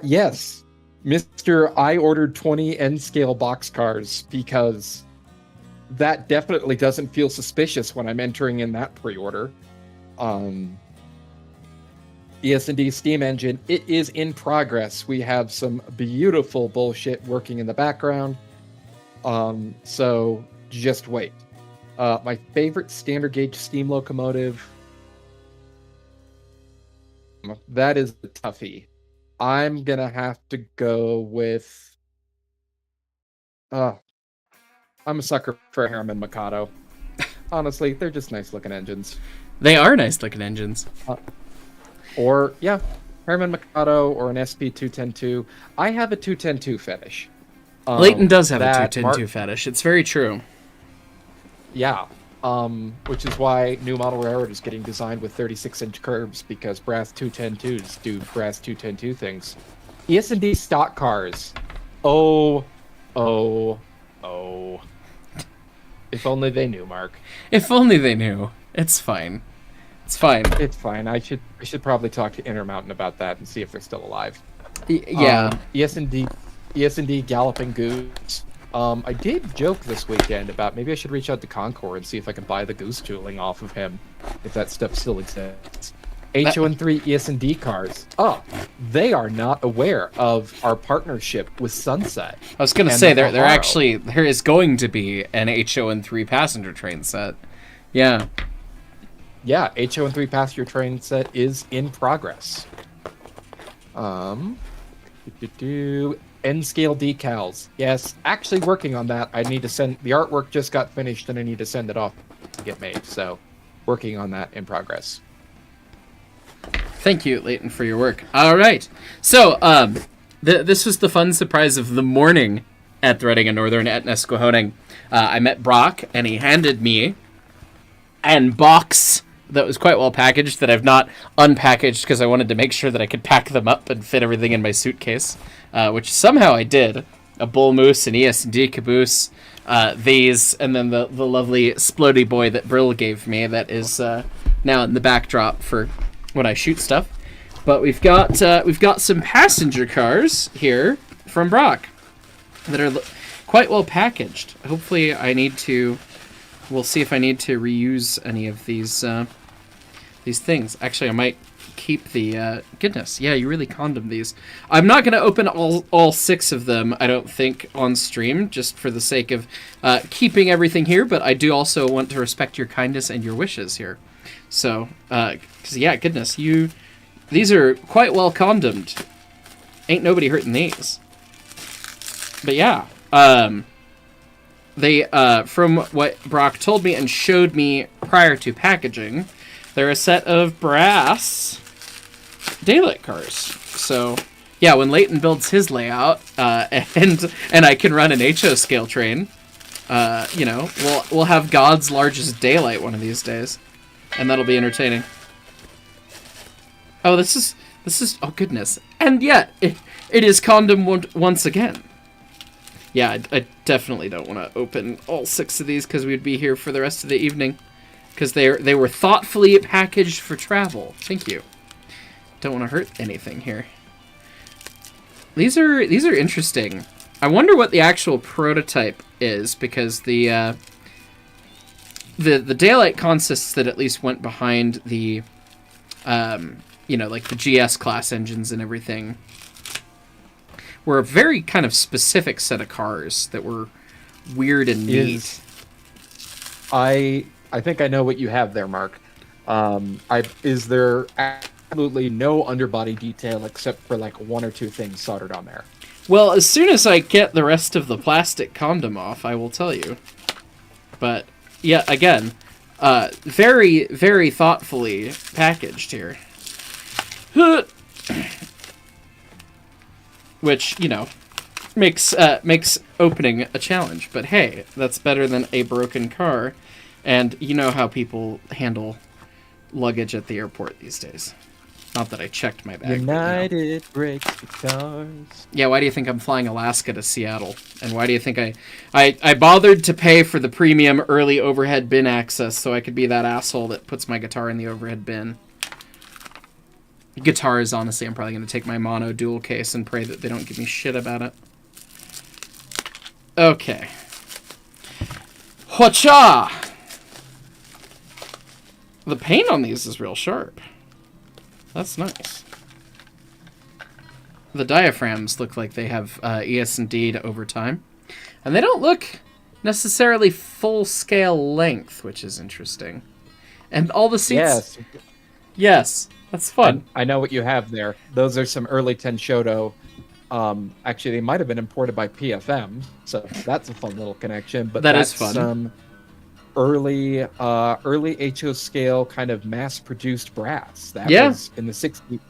Yes. Mr. I ordered 20 N-scale boxcars because that definitely doesn't feel suspicious when I'm entering in that pre-order. ES&D Steam Engine, it is in progress. We have some beautiful bullshit working in the background. So just wait. My favorite standard gauge steam locomotive, that is the toughie. I'm gonna have to go with I'm a sucker for Harriman Mikado. Honestly, they're just nice looking engines. They are nice looking engines. Or yeah, Harriman Mikado or an SP210-2. I have a 210-2 fetish. Leighton does have a 210-2 fetish. It's very true. Yeah. Which is why new model railroad is getting designed with 36-inch curbs, because brass 210-2s do brass 210-2 things. ES&D stock cars. Oh. If only they knew, Mark. If only they knew. It's fine. It's fine. It's fine. I should probably talk to Intermountain about that and see if they're still alive. Yeah. ES&D Galloping Goose. I did joke this weekend about maybe I should reach out to Concord and see if I can buy the goose tooling off of him, if that stuff still exists. HO3 ES&D cars. Oh, they are not aware of our partnership with Sunset. I was going to say, there is going to be an HO3 passenger train set. Yeah. Yeah, HO3 passenger train set is in progress. N-scale decals. Yes, actually working on that. I need to send... The artwork just got finished and I need to send it off to get made. So, working on that in progress. Thank you, Leighton, for your work. All right. So, this was the fun surprise of the morning at Threading a Northern at Nesquehoning. I met Brock, and he handed me an box that was quite well packaged that I've not unpackaged because I wanted to make sure that I could pack them up and fit everything in my suitcase, which somehow I did. A bull moose, an ES&D caboose, these, and then the lovely Splody boy that Brill gave me that is now in the backdrop for when I shoot stuff. But we've got some passenger cars here from Brock that are quite well packaged. Hopefully we'll see if I need to reuse any of these things. Actually, I might keep the goodness. Yeah, you really condom these. I'm not going to open all 6 of them, I don't think, on stream, just for the sake of keeping everything here, but I do also want to respect your kindness and your wishes here. So, because, yeah, goodness, these are quite well condomed. Ain't nobody hurting these. But yeah, they, from what Brock told me and showed me prior to packaging, they're a set of brass daylight cars. So, yeah, when Leighton builds his layout, and I can run an HO scale train, we'll have God's largest daylight one of these days. And that'll be entertaining. Oh, this is, oh goodness. And yet, it is condom once again. Yeah, I definitely don't want to open all 6 of these because we'd be here for the rest of the evening. Because they were thoughtfully packaged for travel. Thank you. Don't want to hurt anything here. These are interesting. I wonder what the actual prototype is, because the daylight consists that at least went behind the, like the GS class engines and everything, were a very kind of specific set of cars that were weird and neat. I think I know what you have there, Mark. Is there absolutely no underbody detail except for like 1 or 2 things soldered on there? Well, as soon as I get the rest of the plastic condom off, I will tell you. But yeah, again, very, very thoughtfully packaged here. Which, makes opening a challenge. But hey, that's better than a broken car. And you know how people handle luggage at the airport these days. Not that I checked my bag. United breaks guitars. Yeah, why do you think I'm flying Alaska to Seattle? And why do you think I bothered to pay for the premium early overhead bin access so I could be that asshole that puts my guitar in the overhead bin? Guitars, honestly, I'm probably going to take my mono dual case and pray that they don't give me shit about it. Okay. Hwacha! The paint on these is real sharp. That's nice. The diaphragms look like they have ES&D over time. And they don't look necessarily full-scale length, which is interesting. And all the seats... Yes, that's fun. I know what you have there. Those are some early Tenshoto. Actually, they might have been imported by PFM, so that's a fun little connection. But that is fun. Some early HO scale kind of mass-produced brass. That was in the 60s.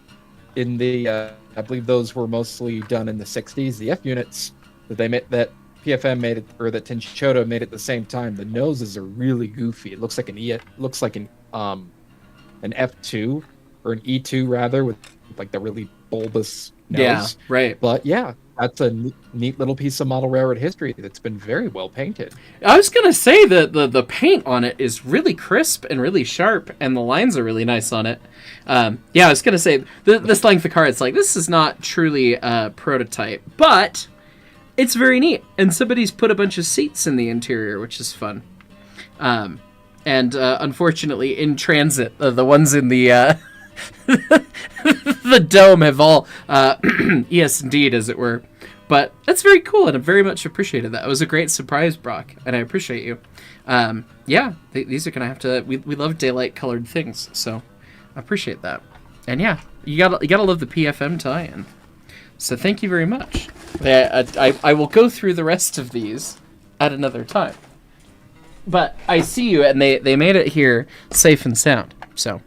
In the I believe those were mostly done in the 60s. The F units that they made, that PFM made it, or that Tenshoto made at the same time, the noses are really goofy. It looks like an F2 or an E2 rather, with like the really bulbous knows. Yeah, right. But yeah, that's a neat little piece of model railroad history that's been very well painted. I was gonna say that the paint on it is really crisp and really sharp, and the lines are really nice on it. Yeah, I was gonna say this length of car. It's like, this is not truly a prototype, but it's very neat. And somebody's put a bunch of seats in the interior, which is fun. And unfortunately, in transit, the ones in the the dome have all yes, indeed, as it were. But that's very cool, and I very much appreciated that. It was a great surprise, Brock, and I appreciate you. Yeah, these are gonna have to. We love daylight colored things, so I appreciate that. And yeah, you gotta love the PFM tie-in. So thank you very much. I will go through the rest of these at another time. But I see you, and they made it here safe and sound. So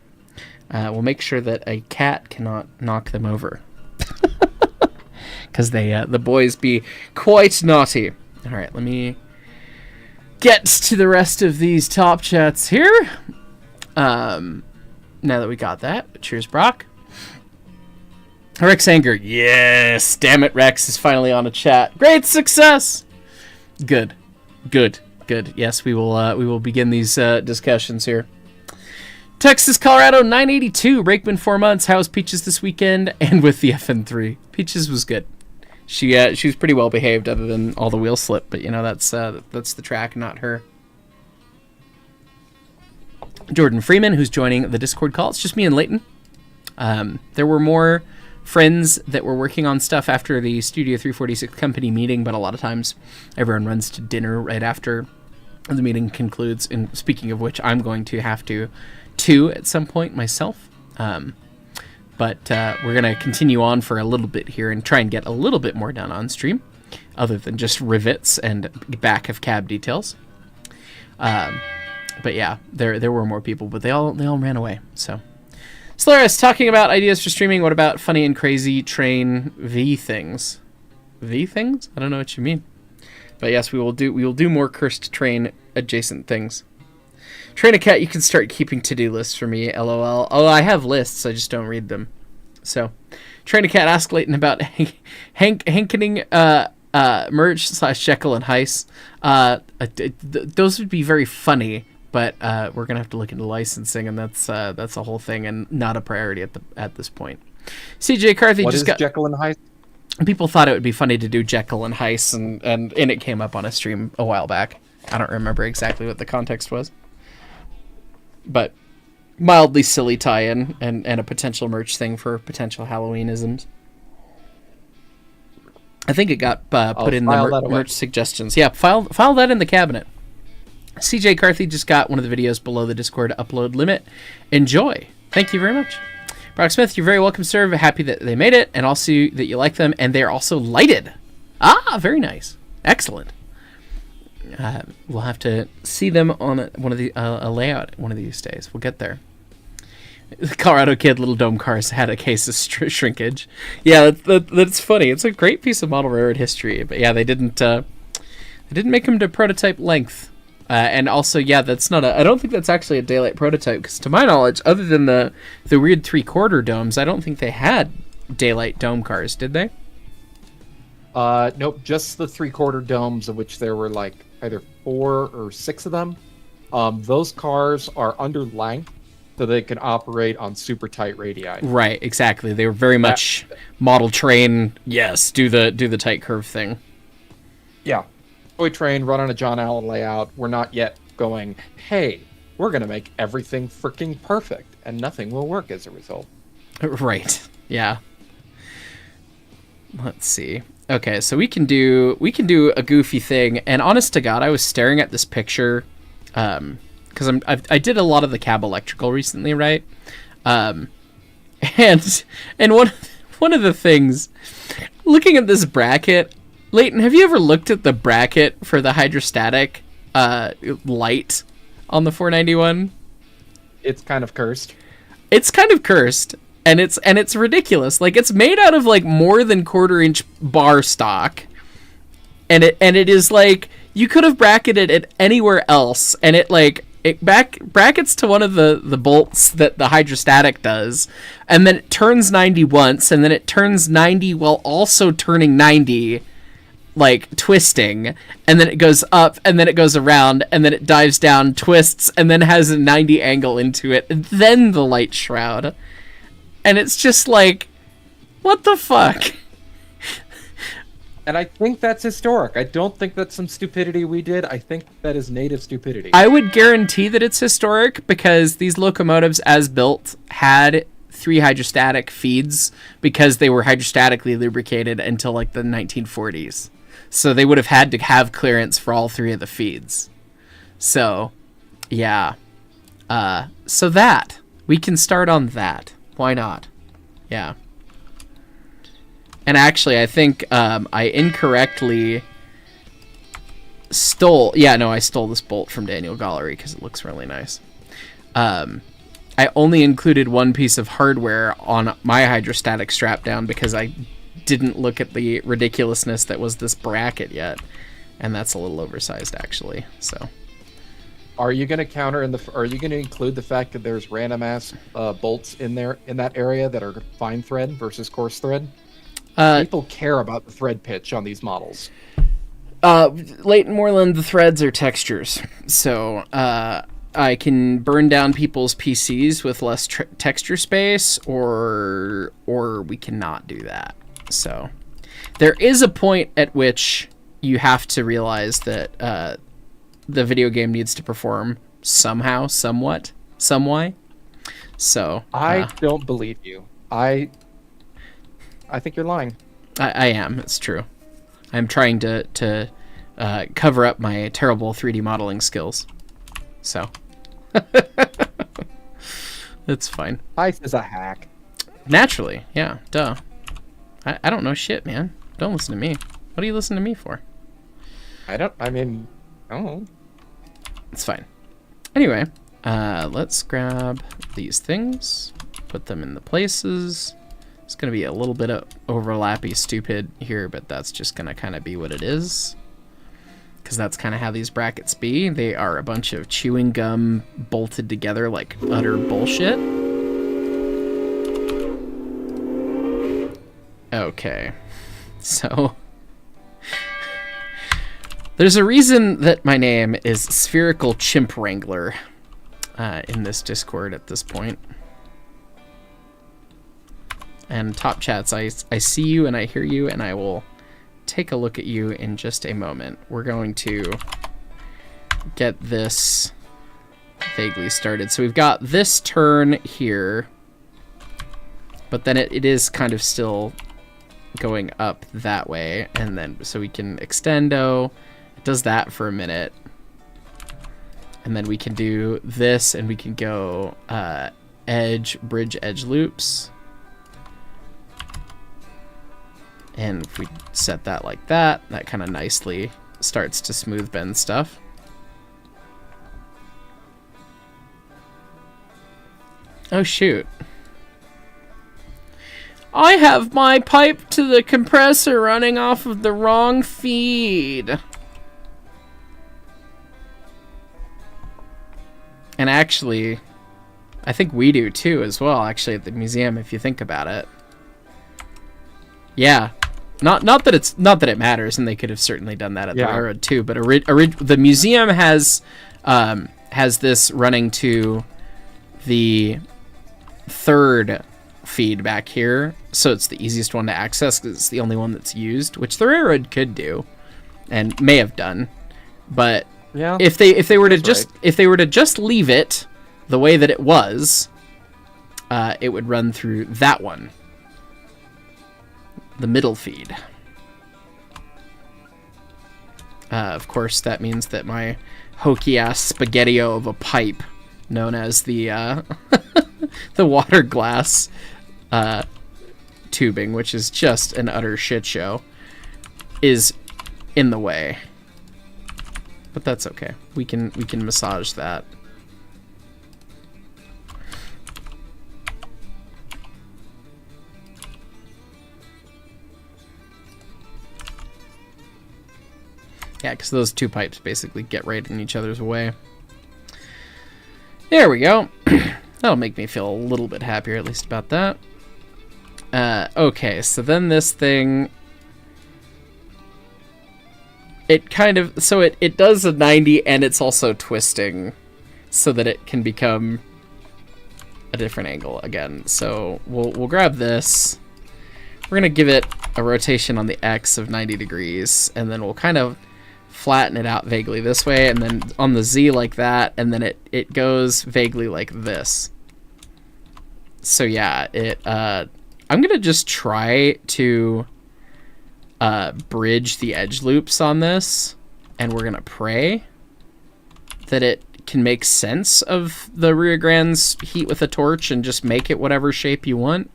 we'll make sure that a cat cannot knock them over. Because the boys be quite naughty. All right, let me get to the rest of these top chats here. Now that we got that, cheers, Brock. Rex Anger, yes, damn it, Rex is finally on a chat. Great success. Good. Yes, we will begin these discussions here. Texas, Colorado, 982. Brakeman, 4 months. How was Peaches this weekend? And with the FN3, Peaches was good. She was pretty well behaved, other than all the wheel slip. But you know, that's the track, not her. Jordan Freeman, who's joining the Discord call. It's just me and Leighton. There were more friends that were working on stuff after the Studio 346 company meeting, but a lot of times everyone runs to dinner right after the meeting concludes. And speaking of which, I'm going to have to at some point myself. But we're going to continue on for a little bit here and try and get a little bit more done on stream, other than just rivets and back of cab details. But yeah, there were more people, but they all ran away. So Solaris talking about ideas for streaming. What about funny and crazy train V things? V things? I don't know what you mean. But yes, we will do more cursed train adjacent things. Train a cat, you can start keeping to-do lists for me, LOL. Oh, I have lists, I just don't read them. So, Train a Cat, ask Leighton about Hankening merch / Jekyll and Hyce. Those would be very funny, but we're gonna have to look into licensing, and that's a whole thing and not a priority at this point. CJ Carthy what just is got Jekyll and Hyce? People thought it would be funny to do Jekyll and Hyce, and it came up on a stream a while back. I don't remember exactly what the context was, but mildly silly tie-in and a potential merch thing for potential Halloweenisms. I think it got put in the merch suggestions. Yeah, file that in the cabinet. CJ Carthy just got one of the videos below the Discord upload limit. Enjoy. Thank you very much. Brock Smith, you're very welcome, sir. Happy that they made it, and also that you like them, and they're also lighted. Ah, very nice. Excellent. We'll have to see them on one of the a layout one of these days. We'll get there. The Colorado Kid Little Dome Cars had a case of shrinkage. Yeah, that's funny. It's a great piece of model railroad history. But yeah, they didn't make them to prototype length. And also, yeah, that's not I don't think that's actually a daylight prototype, because to my knowledge, other than the weird 3/4 domes, I don't think they had daylight dome cars, did they? Nope, just the 3/4 domes, of which there were like either 4 or 6 of them. Those cars are under length, so they can operate on super tight radii. Right, exactly. They were very much model train. Yes, do the tight curve thing. Yeah. Toy train, run on a John Allen layout. We're not yet going, hey, we're going to make everything freaking perfect, and nothing will work as a result. Right. Yeah. Let's see. Okay, so we can do a goofy thing, and honest to God, I was staring at this picture, because I did a lot of the cab electrical recently, right? And one of the things, looking at this bracket. Leighton, have you ever looked at the bracket for the hydrostatic light on the 491? It's kind of cursed. It's kind of cursed, and it's ridiculous. Like, it's made out of like more than 1/4-inch bar stock, and it is like you could have bracketed it anywhere else, and it like it brackets to one of the bolts that the hydrostatic does, and then it turns 90 once, and then it turns 90 while also turning 90, like twisting, and then it goes up, and then it goes around, and then it dives down, twists, and then has a 90 angle into it, and then the light shroud. And it's just like, what the fuck? And I think that's historic. I don't think that's some stupidity we did. I think that is native stupidity. I would guarantee that it's historic because these locomotives, as built, had 3 hydrostatic feeds because they were hydrostatically lubricated until like the 1940s. So they would have had to have clearance for all 3 of the feeds. So, yeah. So that. We can start on that. Why not? Yeah. And actually, I think I incorrectly stole... Yeah, no, I stole this bolt from Daniel Gallery because it looks really nice. I only included one piece of hardware on my hydrostatic strap down because I didn't look at the ridiculousness that was this bracket yet. And that's a little oversized, actually. So... Are you going to are you going to include the fact that there's random ass bolts in that area that are fine thread versus coarse thread? People care about the thread pitch on these models. Leighton Moreland, the threads are textures. So, I can burn down people's PCs with less texture space, or we cannot do that. So, there is a point at which you have to realize that the video game needs to perform somehow, somewhat, some way. So, I don't believe you. I think you're lying. I am. It's true. I'm trying to cover up my terrible 3D modeling skills. So. It's fine. Hyce is a hack. Naturally. Yeah. Duh. I don't know shit, man. Don't listen to me. What do you listen to me for? I don't know. It's fine. Anyway, let's grab these things, put them in the places. It's going to be a little bit of overlappy stupid here, but that's just going to kind of be what it is. Because that's kind of how these brackets be. They are a bunch of chewing gum bolted together like utter bullshit. Okay. So... There's a reason that my name is Spherical Chimp Wrangler in this Discord at this point. And Top Chats, I see you and I hear you, and I will take a look at you in just a moment. We're going to get this vaguely started. So we've got this turn here, but then it is kind of still going up that way, and then so we can extendo. It does that for a minute, and then we can do this, and we can go bridge edge loops. And if we set that like that, that kind of nicely starts to smooth bend stuff. Oh shoot. I have my pipe to the compressor running off of the wrong feed. And actually, I think we do too as well, actually, at the museum, if you think about it. Yeah. Not that it matters, and they could have certainly done that at the railroad too, but the museum has this running to the third feed back here, so it's the easiest one to access because it's the only one that's used, which the railroad could do and may have done, but yeah, if they were to just leave it the way that it was, it would run through that one, the middle feed. Of course, that means that my hokey-ass spaghetti-o of a pipe, known as the the water glass tubing, which is just an utter shit show, is in the way. But that's okay. We can massage that. Yeah, because those two pipes basically get right in each other's way. There we go. That'll make me feel a little bit happier, at least about that. Okay, so then this thing... It kind of... So it does a 90, and it's also twisting so that it can become a different angle again. So we'll grab this. We're going to give it a rotation on the X of 90 degrees, and then we'll kind of flatten it out vaguely this way, and then on the Z like that, and then it goes vaguely like this. So yeah, I'm gonna just try to bridge the edge loops on this, and we're gonna pray that it can make sense of the Rio Grande's heat with a torch and just make it whatever shape you want.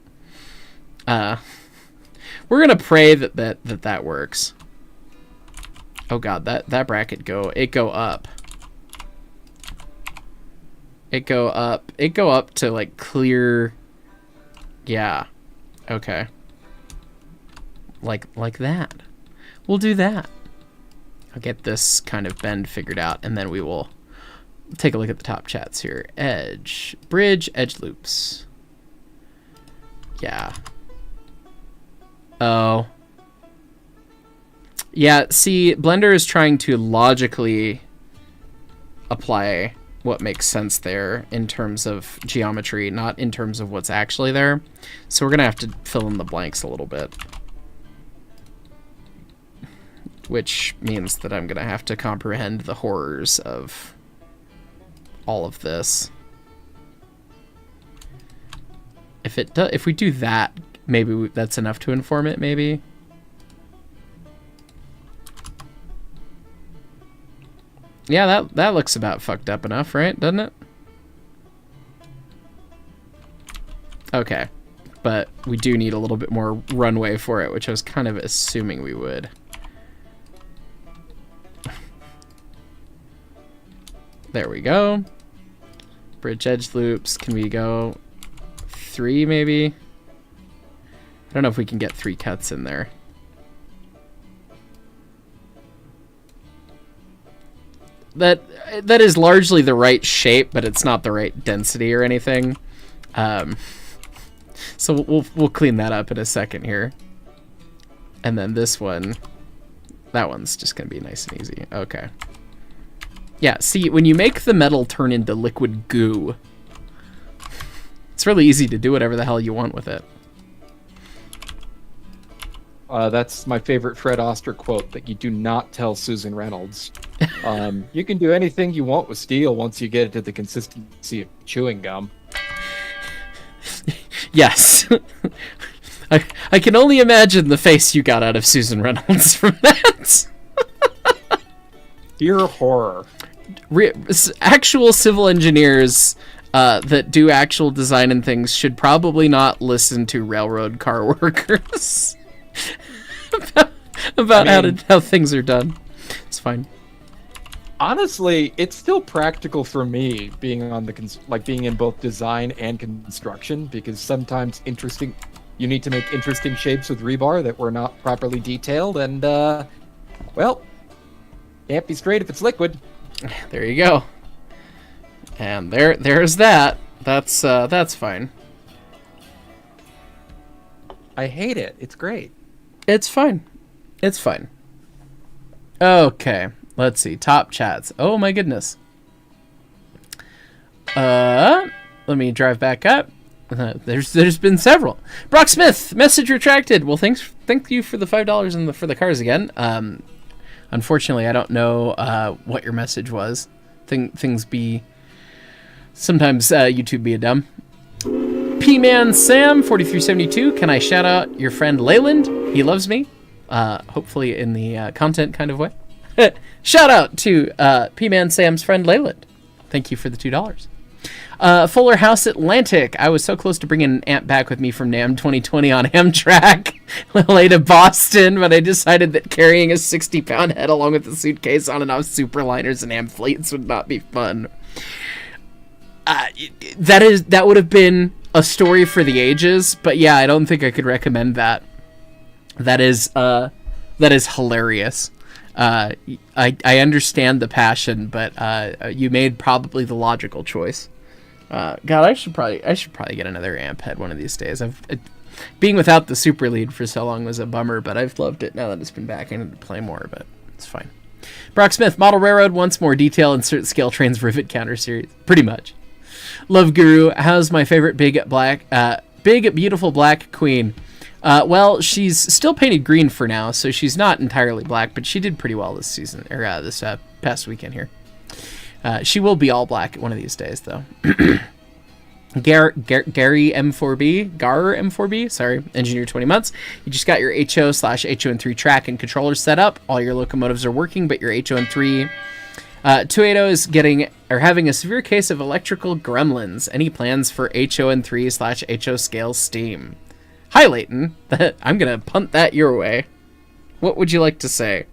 We're gonna pray that works. Oh god, that bracket go up. It go up to like clear. Yeah. Okay. Like that. We'll do that. I'll get this kind of bend figured out, and then we will take a look at the top chats here. Edge, bridge, edge loops. Yeah. Oh. Yeah, see, Blender is trying to logically apply what makes sense there in terms of geometry, not in terms of what's actually there. So we're going to have to fill in the blanks a little bit. Which means that I'm going to have to comprehend the horrors of all of this. If we do that, maybe that's enough to inform it, maybe. Yeah, that looks about fucked up enough, right? Doesn't it? Okay. But we do need a little bit more runway for it, which I was kind of assuming we would. There we go. Bridge edge loops. Can we go 3 maybe? I don't know if we can get 3 cuts in there. That is largely the right shape, but it's not the right density or anything. So we'll clean that up in a second here. And then this one, that one's just gonna be nice and easy. Okay. Yeah, see, when you make the metal turn into liquid goo, it's really easy to do whatever the hell you want with it. That's my favorite Fred Oster quote that you do not tell Susan Reynolds. You can do anything you want with steel once you get it to the consistency of chewing gum. Yes. I can only imagine the face you got out of Susan Reynolds from that. Pure horror. Actual civil engineers that do actual design and things should probably not listen to railroad car workers about how things are done. It's fine. Honestly, it's still practical for me being on the being in both design and construction, because sometimes you need to make interesting shapes with rebar that were not properly detailed, and well, can't be straight if it's liquid. There you go. And there's that. That's fine. I hate it. It's great. It's fine. It's fine. Okay. Let's see. Top chats. Oh my goodness. Let me drive back up. There's been several. Brock Smith, message retracted. Well, thank you for the $5 and for the cars again. Unfortunately, I don't know what your message was. Things be sometimes YouTube be a dumb. P-Man Sam 4372. Can I shout out your friend Leyland? He loves me. Hopefully in the content kind of way. Shout out to P-Man Sam's friend Leyland. Thank you for the $2. Fuller House Atlantic. I was so close to bringing an amp back with me from NAMM 2020 on Amtrak LA to Boston, but I decided that carrying a 60-pound head along with a suitcase on and off superliners and amp fleets would not be fun. That would have been a story for the ages, but yeah, I don't think I could recommend that. That is hilarious. I understand the passion, but you made probably the logical choice. God, I should probably get another amp head one of these days. Being without the super lead for so long was a bummer, but I've loved it now that it's been back. I need to play more, but it's fine. Brock Smith, Model Railroad wants more detail, insert scale trains rivet counter series. Pretty much. Love Guru, how's my favorite big beautiful black queen? Well, she's still painted green for now, so she's not entirely black, but she did pretty well this season, or this past weekend here. She will be all black one of these days, though. Gary M4B, sorry, engineer 20 months. You just got your HO/HON3 track and controller set up. All your locomotives are working, but your HON3 280 is having a severe case of electrical gremlins. Any plans for HON3/HO scale steam? Hi, Leighton. I'm gonna punt that your way. What would you like to say?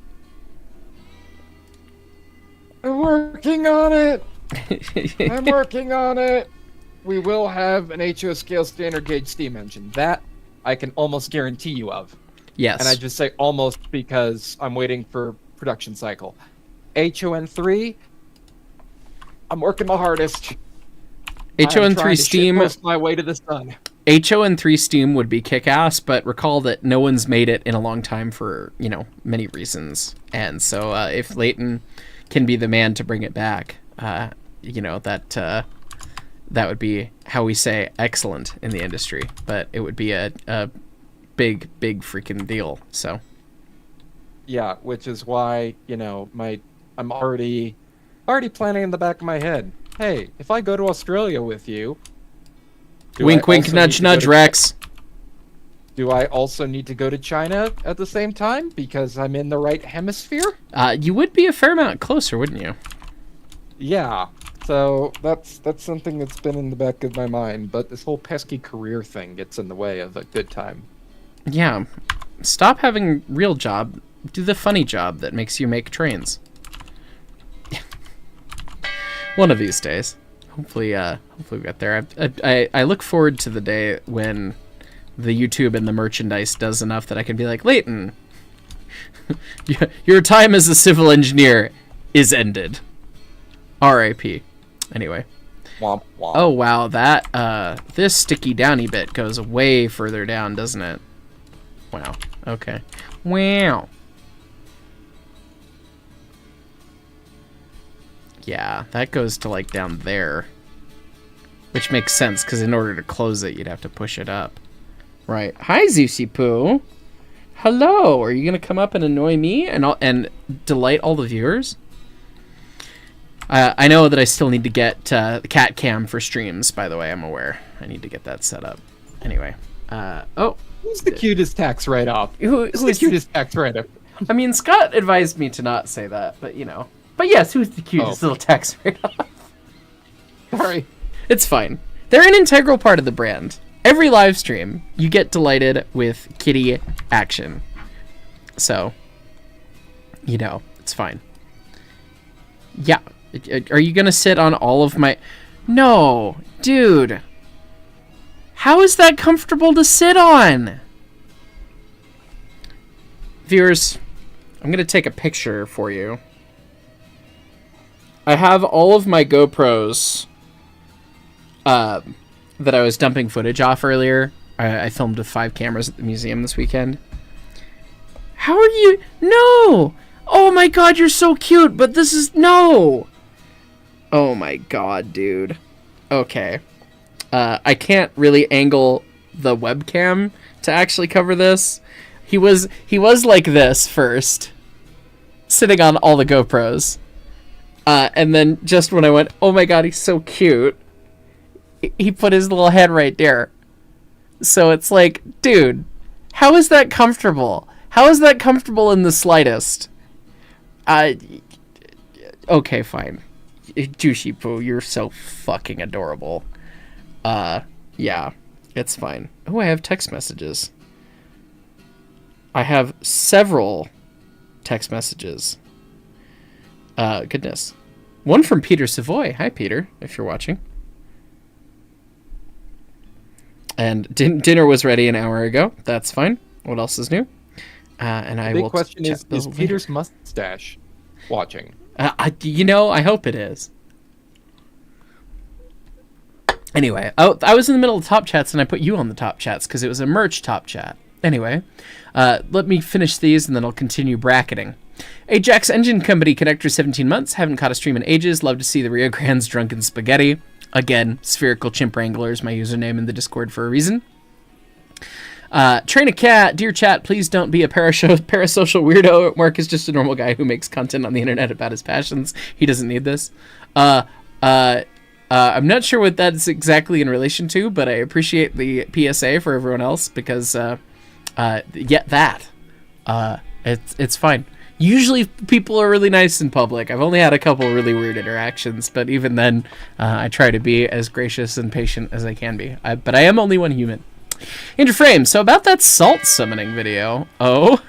I'm working on it. I'm working on it. We will have an HO scale standard gauge steam engine. That I can almost guarantee you of. Yes. And I just say almost because I'm waiting for production cycle. HON3, I'm working my hardest. HON3 steam. Most my way to the sun. HON3 steam would be kick-ass, but recall that no one's made it in a long time for, many reasons. And so if Leighton can be the man to bring it back, that would be how we say excellent in the industry, but it would be a big freaking deal. So yeah, which is why I'm already planning in the back of my head, hey, if I go to Australia with you, wink nudge nudge Rex, do I also need to go to China at the same time because I'm in the right hemisphere? You would be a fair amount closer, wouldn't you? Yeah. So that's something that's been in the back of my mind, but this whole pesky career thing gets in the way of a good time. Yeah. Stop having real job. Do the funny job that makes you make trains. One of these days. Hopefully we get there. I look forward to the day when the YouTube and the merchandise does enough that I can be like, Leighton, your time as a civil engineer is ended. R.I.P. Anyway. Womp, womp. Oh, wow. This sticky downy bit goes way further down, doesn't it? Wow. Okay. Wow. Yeah, that goes to, like, down there. Which makes sense, because in order to close it, you'd have to push it up. Right. Hi, Zeusy Poo. Hello. Are you going to come up and annoy me and delight all the viewers? I know that I still need to get the cat cam for streams, by the way. I'm aware. I need to get that set up. Anyway. Who's the cutest tax write-off? Who's the cutest tax write-off? I mean, Scott advised me to not say that, but But yes, who's the cutest little tax write-off? Sorry. It's fine. They're an integral part of the brand. Every live stream, you get delighted with kitty action. So, it's fine. Yeah. Are you going to sit on all of my... No, dude. How is that comfortable to sit on? Viewers, I'm going to take a picture for you. I have all of my GoPros that I was dumping footage off earlier. I filmed with 5 cameras at the museum this weekend. How are you... No! Oh my god, you're so cute, but this is... No! Oh my god, dude. Okay. I can't really angle the webcam to actually cover this. He was like this first, sitting on all the GoPros. And then just when I went, oh my god, he's so cute, he put his little head right there. So it's like, dude, how is that comfortable? How is that comfortable in the slightest? Okay, fine. Juicy Poo, you're so fucking adorable. Yeah, it's fine. Oh, I have text messages. I have several text messages. Goodness. One from Peter Savoy. Hi, Peter, if you're watching. And dinner was ready an hour ago. That's fine. What else is new? And I will. The big question is Peter's mustache watching? I hope it is. Anyway, I was in the middle of top chats and I put you on the top chats because it was a merch top chat. Anyway, let me finish these and then I'll continue bracketing. Ajax Engine Company connector 17 months. Haven't caught a stream in ages. Love to see the Rio Grande's drunken spaghetti. Again, Spherical Chimp Wrangler is my username in the Discord for a reason. Train a Cat, dear chat, please don't be a parasocial weirdo. Mark is just a normal guy who makes content on the internet about his passions. He doesn't need this. I'm not sure what that's exactly in relation to, but I appreciate the PSA for everyone else because, it's fine. Usually people are really nice in public. I've only had a couple really weird interactions, but even then, I try to be as gracious and patient as I can be. But I am only one human. Into frame. So about that salt summoning video. Oh,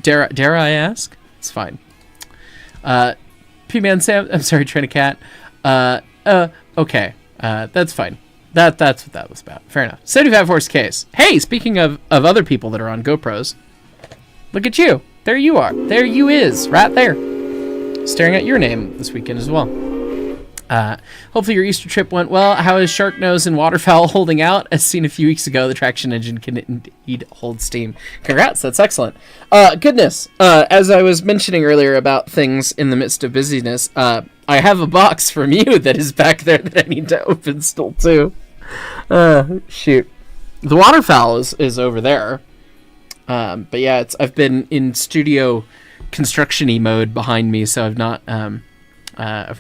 dare I ask? It's fine. P-Man Sam. I'm sorry, Train a Cat. Okay. That's fine. That's what that was about. Fair enough. 75 horse case. Hey, speaking of other people that are on GoPros, look at you. There you are. There you is. Right there. Staring at your name this weekend as well. Hopefully your Easter trip went well. How is Sharknose and Waterfowl holding out? As seen a few weeks ago, the traction engine can indeed hold steam. Congrats, that's excellent. Goodness, as I was mentioning earlier about things in the midst of busyness, I have a box from you that is back there that I need to open still too. Shoot. The Waterfowl is over there. But yeah, I've been in studio construction-y mode behind me, so I've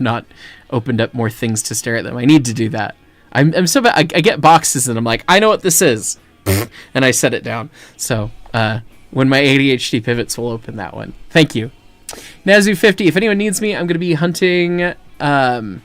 not opened up more things to stare at them. I need to do that. I'm so bad. I get boxes and I'm like, I know what this is, and I set it down. So when my ADHD pivots, will open that one. Thank you, Nazu50. If anyone needs me, I'm gonna be hunting. Oh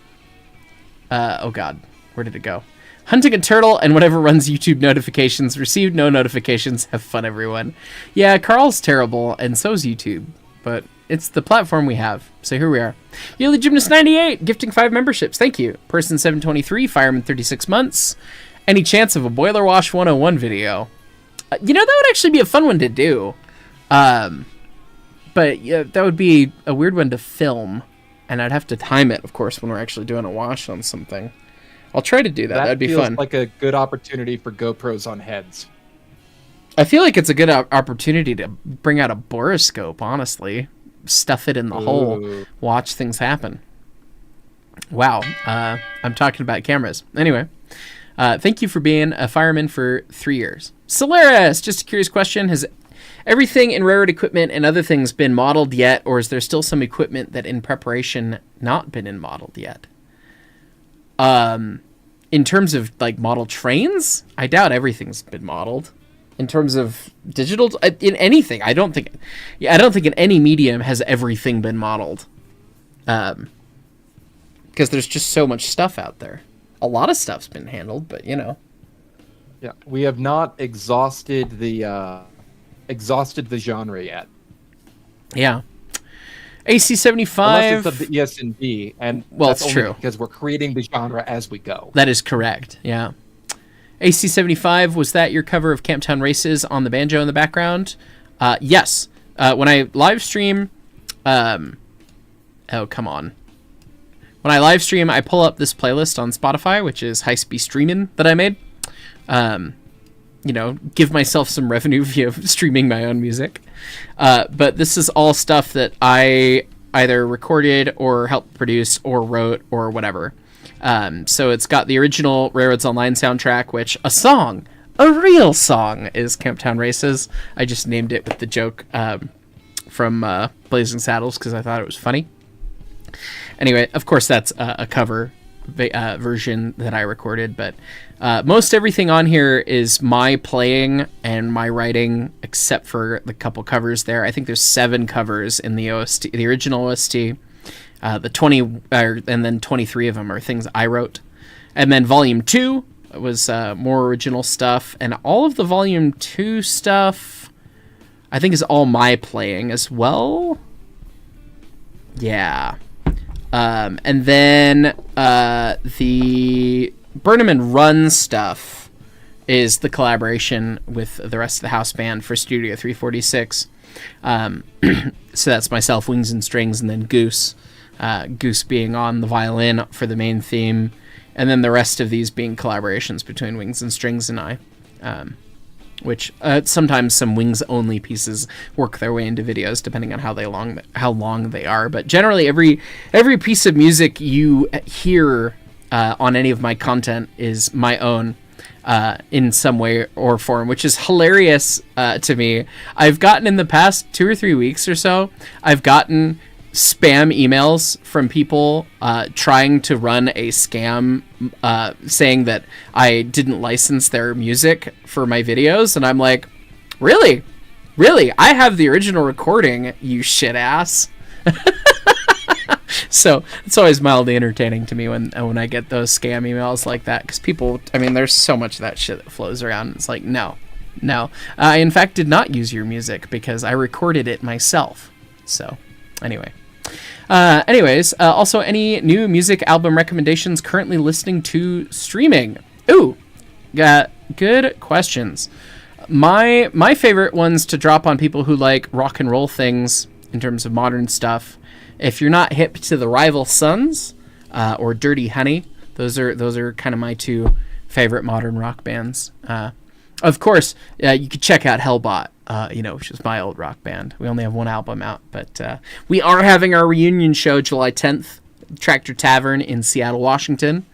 God, where did it go? Hunting a turtle and whatever runs YouTube notifications. Received no notifications. Have fun, everyone. Yeah, Carl's terrible, and so's YouTube, but it's the platform we have, so here we are. Yearly Gymnast 98, gifting 5 memberships. Thank you. Person 723, Fireman 36 months. Any chance of a Boiler Wash 101 video? That would actually be a fun one to do. But yeah, that would be a weird one to film, and I'd have to time it, of course, when we're actually doing a wash on something. I'll try to do that. That'd be fun. That feels like a good opportunity for GoPros on heads. I feel like it's a good opportunity to bring out a borescope, honestly. Stuff it in the hole. Watch things happen. Wow. I'm talking about cameras. Anyway. Thank you for being a fireman for 3 years. Solaris, just a curious question. Has everything in railroad equipment and other things been modeled yet, or is there still some equipment that in preparation not been modeled yet? In terms of like model trains, I doubt everything's been modeled. In terms of digital, in anything, I don't think in any medium has everything been modeled. Because there's just so much stuff out there. A lot of stuff's been handled, but Yeah, we have not exhausted the genre yet. Yeah. AC75. Unless it's of the ES&B, and well, that's it's only true because we're creating the genre as we go. That is correct. Yeah. AC75, was that your cover of Camptown Races on the banjo in the background? Yes. When I live stream, oh come on. When I live stream, I pull up this playlist on Spotify, which is Hyce Streamin' that I made. Give myself some revenue via streaming my own music. But this is all stuff that I either recorded or helped produce or wrote or whatever. So it's got the original Railroads Online soundtrack, which a real song, is Camptown Races. I just named it with the joke from Blazing Saddles because I thought it was funny. Anyway, of course, that's a cover version that I recorded, but most everything on here is my playing and my writing, except for the couple covers there. I think there's 7 covers in the OST, the original OST. The 20, and then 23 of them are things I wrote, and then Volume 2 was more original stuff, and all of the Volume 2 stuff, I think, is all my playing as well. Yeah. And then the Burnham and Run stuff is the collaboration with the rest of the house band for Studio 346. So that's myself, Wings and Strings, and then Goose. Goose being on the violin for the main theme, and then the rest of these being collaborations between Wings and Strings and I, which sometimes some Wings only pieces work their way into videos depending on how long they are. But generally, every piece of music you hear on any of my content is my own in some way or form, which is hilarious to me. I've gotten in the past 2 or 3 weeks or so, I've gotten spam emails from people trying to run a scam saying that I didn't license their music for my videos, and I'm like, really I have the original recording, you shit ass. So it's always mildly entertaining to me when I get those scam emails like that, because people, I mean, there's so much of that shit that flows around. It's like, no, I in fact did not use your music because I recorded it myself. So anyway. Also, any new music album recommendations currently listening to streaming? Ooh, good questions. My favorite ones to drop on people who like rock and roll things in terms of modern stuff. If you're not hip to the Rival Sons or Dirty Honey, those are kind of my 2 favorite modern rock bands. Of course, you could check out Hellbot, which is my old rock band. We only have 1 album out, but we are having our reunion show July 10th, Tractor Tavern in Seattle, Washington.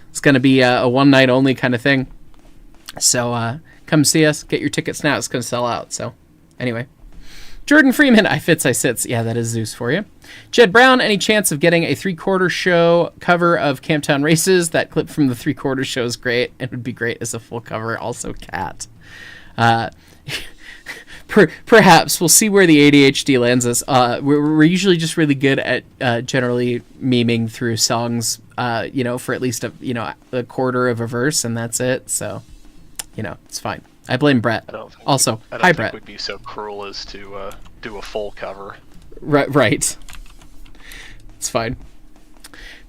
It's going to be a one-night only kind of thing. So come see us. Get your tickets now. It's going to sell out. So anyway. Jordan Freeman, I fits, I sits. Yeah, that is Zeus for you. Jed Brown, any chance of getting a 3/4 show cover of Camptown Races? That clip from the 3/4 show is great. It would be great as a full cover. Also, Cat. Perhaps. We'll see where the ADHD lands us. We're usually just really good at generally memeing through songs, for at least a quarter of a verse, and that's it. So, it's fine. I blame Brett. I don't Hi, think Brett. we'd be so cruel as to do a full cover. Right. It's fine.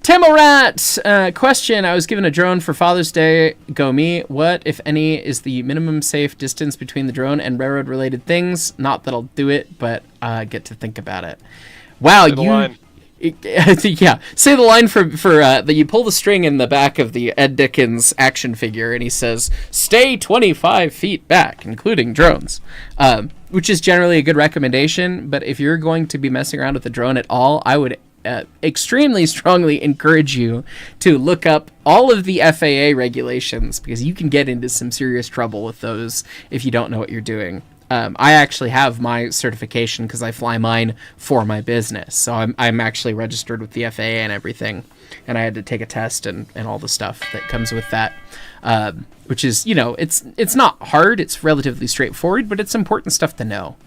Tamorat, question. I was given a drone for Father's Day. Go me. What, if any, is the minimum safe distance between the drone and railroad-related things? Not that I'll do it, but get to think about it. Wow, Say the line. Yeah, say the line for that. You pull the string in the back of the Ed Dickens action figure, and he says, "Stay 25 feet back, including drones," which is generally a good recommendation. But if you're going to be messing around with the drone at all, I would extremely strongly encourage you to look up all of the FAA regulations, because you can get into some serious trouble with those if you don't know what you're doing. I actually have my certification because I fly mine for my business. So I'm actually registered with the FAA and everything. And I had to take a test and all the stuff that comes with that, which is, it's not hard. It's relatively straightforward, but it's important stuff to know.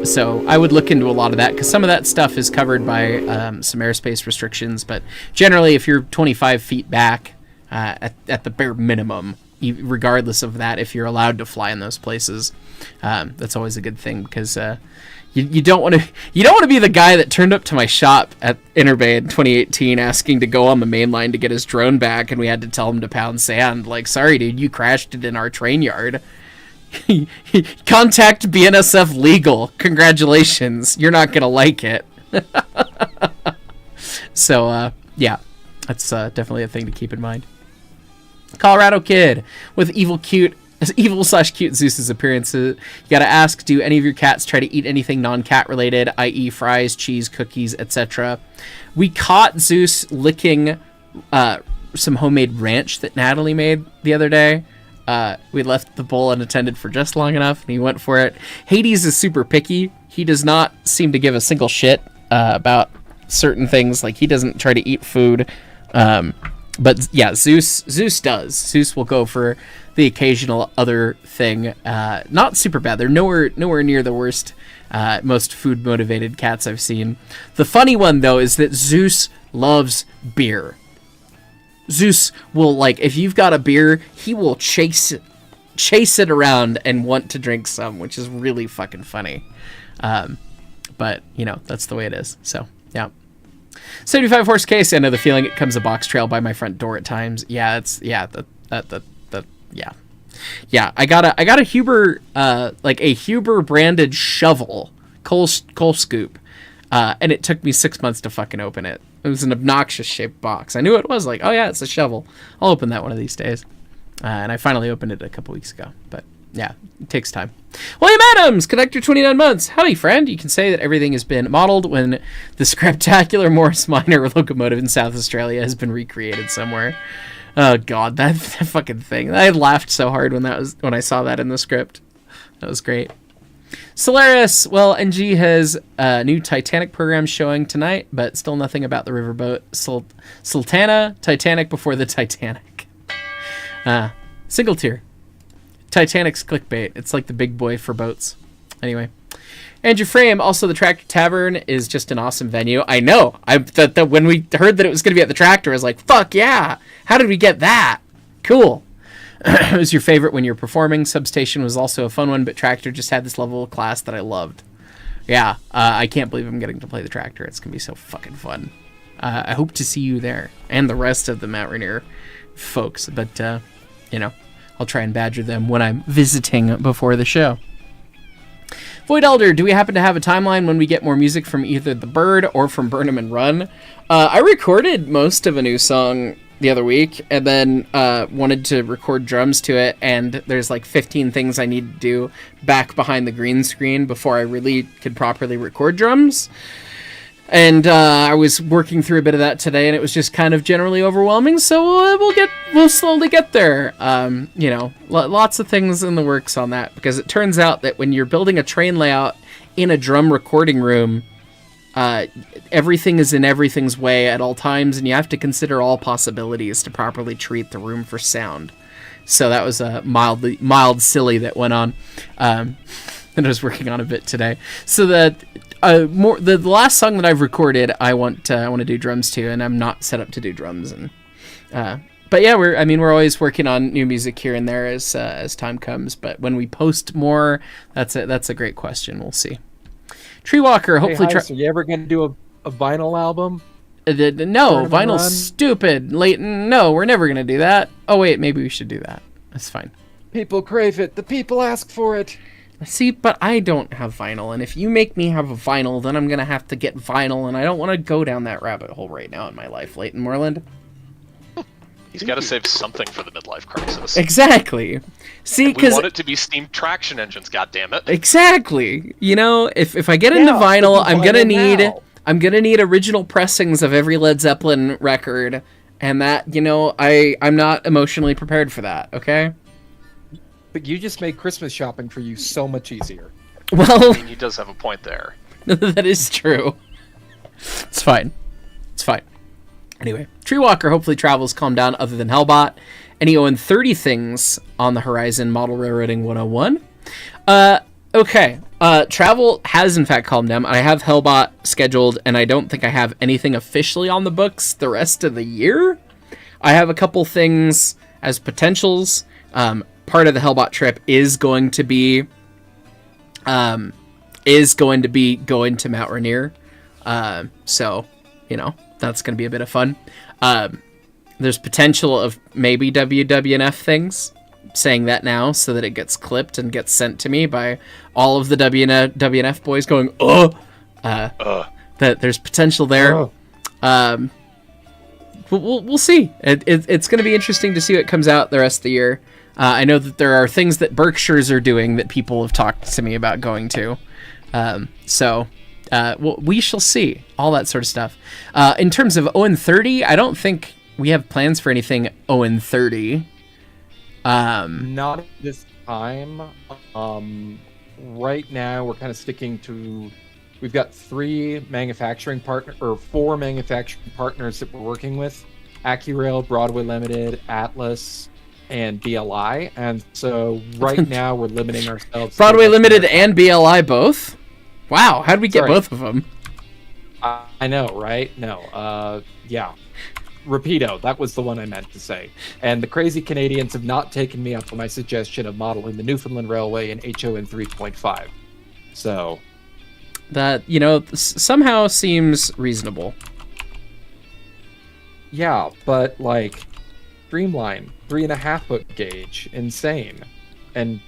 So I would look into a lot of that, because some of that stuff is covered by some airspace restrictions. But generally, if you're 25 feet back at the bare minimum, regardless of that, if you're allowed to fly in those places, that's always a good thing, because you don't want to be the guy that turned up to my shop at Interbay in 2018 asking to go on the main line to get his drone back, and we had to tell him to pound sand. Like, sorry dude, you crashed it in our train yard. Contact BNSF legal. Congratulations, you're not gonna like it. So yeah, that's definitely a thing to keep in mind. Colorado Kid with evil/cute Zeus's appearances. You gotta ask, do any of your cats try to eat anything non-cat related, i.e. fries, cheese, cookies, etc.? We caught Zeus licking some homemade ranch that Natalie made the other day. We left the bowl unattended for just long enough, and he went for it. Hades is super picky. He does not seem to give a single shit about certain things. Like, he doesn't try to eat food. But yeah, Zeus does. Zeus will go for the occasional other thing. Not super bad. They're nowhere near the worst, most food motivated cats I've seen. The funny one though is that Zeus loves beer. Zeus will, like, if you've got a beer, he will chase it around and want to drink some, which is really fucking funny. But that's the way it is. So yeah. 75 horse case. I know the feeling. It comes a box trail by my front door at times. Yeah, yeah. I got a Huber, like a Huber branded shovel, coal scoop, And it took me 6 months to fucking open it. It was an obnoxious shaped box. I knew it was like, oh yeah, it's a shovel. I'll open that one of these days. And I finally opened it a couple weeks ago. But yeah, it takes time. William Adams, Connector 29 months. Howdy, friend. You can say that everything has been modeled when the spectacular Morris Minor locomotive in South Australia has been recreated somewhere. Oh god, that fucking thing. I laughed so hard when I saw that in the script. That was great. Solaris, well, NG has a new Titanic program showing tonight, but still nothing about the riverboat Sultana Titanic before the Titanic. Single tier. Titanic's clickbait. It's like the big boy for boats. Anyway. Andrew Frame, also the Tractor Tavern is just an awesome venue. I know. When we heard that it was going to be at the Tractor, I was like, fuck yeah. How did we get that? Cool. It was your favorite when you're performing. Substation was also a fun one, but Tractor just had this level of class that I loved. Yeah, I can't believe I'm getting to play the Tractor. It's going to be so fucking fun. I hope to see you there and the rest of the Mount Rainier folks. But, I'll try and badger them when I'm visiting before the show. Void Elder, do we happen to have a timeline when we get more music from either The Bird or from Burnham and Run? I recorded most of a new song the other week and then wanted to record drums to it, and there's like 15 things I need to do back behind the green screen before I really could properly record drums. And I was working through a bit of that today, and it was just kind of generally overwhelming. So we'll slowly get there. Lots of things in the works on that, because it turns out that when you're building a train layout in a drum recording room, everything is in everything's way at all times, and you have to consider all possibilities to properly treat the room for sound. So that was a mild silly that went on. And I was working on a bit today. So that the last song that I've recorded, I want to do drums to, and I'm not set up to do drums. And but yeah, we're always working on new music here and there as time comes. But when we post more, that's a great question. We'll see. Tree Walker, hopefully. Hey, Hyce, are you ever going to do a vinyl album? No, vinyl's stupid. Leighton, no, we're never going to do that. Oh wait, maybe we should do that. That's fine. People crave it. The people ask for it. See, but I don't have vinyl, and if you make me have a vinyl, then I'm going to have to get vinyl, and I don't want to go down that rabbit hole right now in my life, Leighton Moreland. He's got to save something for the midlife crisis. Exactly. See, we want it to be steam traction engines, goddammit. Exactly. If I get into vinyl, I'm gonna need original pressings of every Led Zeppelin record, and that, I'm not emotionally prepared for that, okay? But you just made Christmas shopping for you so much easier. Well, I mean, he does have a point there. That is true. It's fine. Anyway, Tree Walker, hopefully travels calm down other than Hellbot. Any Owen 30 things on the horizon, Model Railroading 101. Okay. Travel has in fact calmed down. I have Hellbot scheduled, and I don't think I have anything officially on the books the rest of the year. I have a couple things as potentials. Part of the Hellbot trip is going to be going to Mount Rainier. So, that's going to be a bit of fun. There's potential of maybe WWNF things, saying that now so that it gets clipped and gets sent to me by all of the WNF boys going, that there's potential there. We'll see. It's going to be interesting to see what comes out the rest of the year. I know that there are things that Berkshires are doing that people have talked to me about going to. We shall see. All that sort of stuff. In terms of Owen 30, I don't think we have plans for anything Owen 30. Not at this time. Right now, we're kind of sticking to... We've got 4 manufacturing partners that we're working with. AccuRail, Broadway Limited, Atlas, and BLI. And so right now we're limiting ourselves. Broadway Limited and BLI both? Wow, how did we get both of them? I know, right? No. Yeah. Rapido, that was the one I meant to say. And the crazy Canadians have not taken me up on my suggestion of modeling the Newfoundland Railway in HON 3.5. So... that, somehow seems reasonable. Yeah, but, Streamline, 3.5 foot gauge, insane. And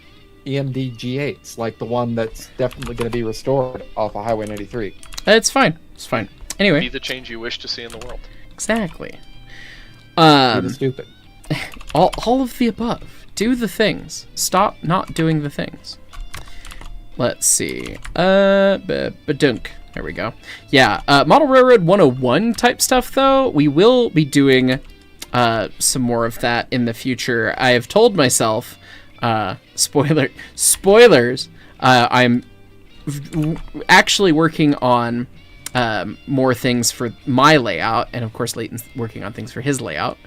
EMD G8s, like the one that's definitely going to be restored off of Highway 93. It's fine. It's fine. Anyway. Be the change you wish to see in the world. Exactly. Be stupid. All of the above. Do the things. Stop not doing the things. Let's see. Badunk. There we go. Yeah, Model Railroad 101 type stuff, though. We will be doing some more of that in the future. I have told myself, spoilers, I'm actually working on more things for my layout, and of course Leighton's working on things for his layout.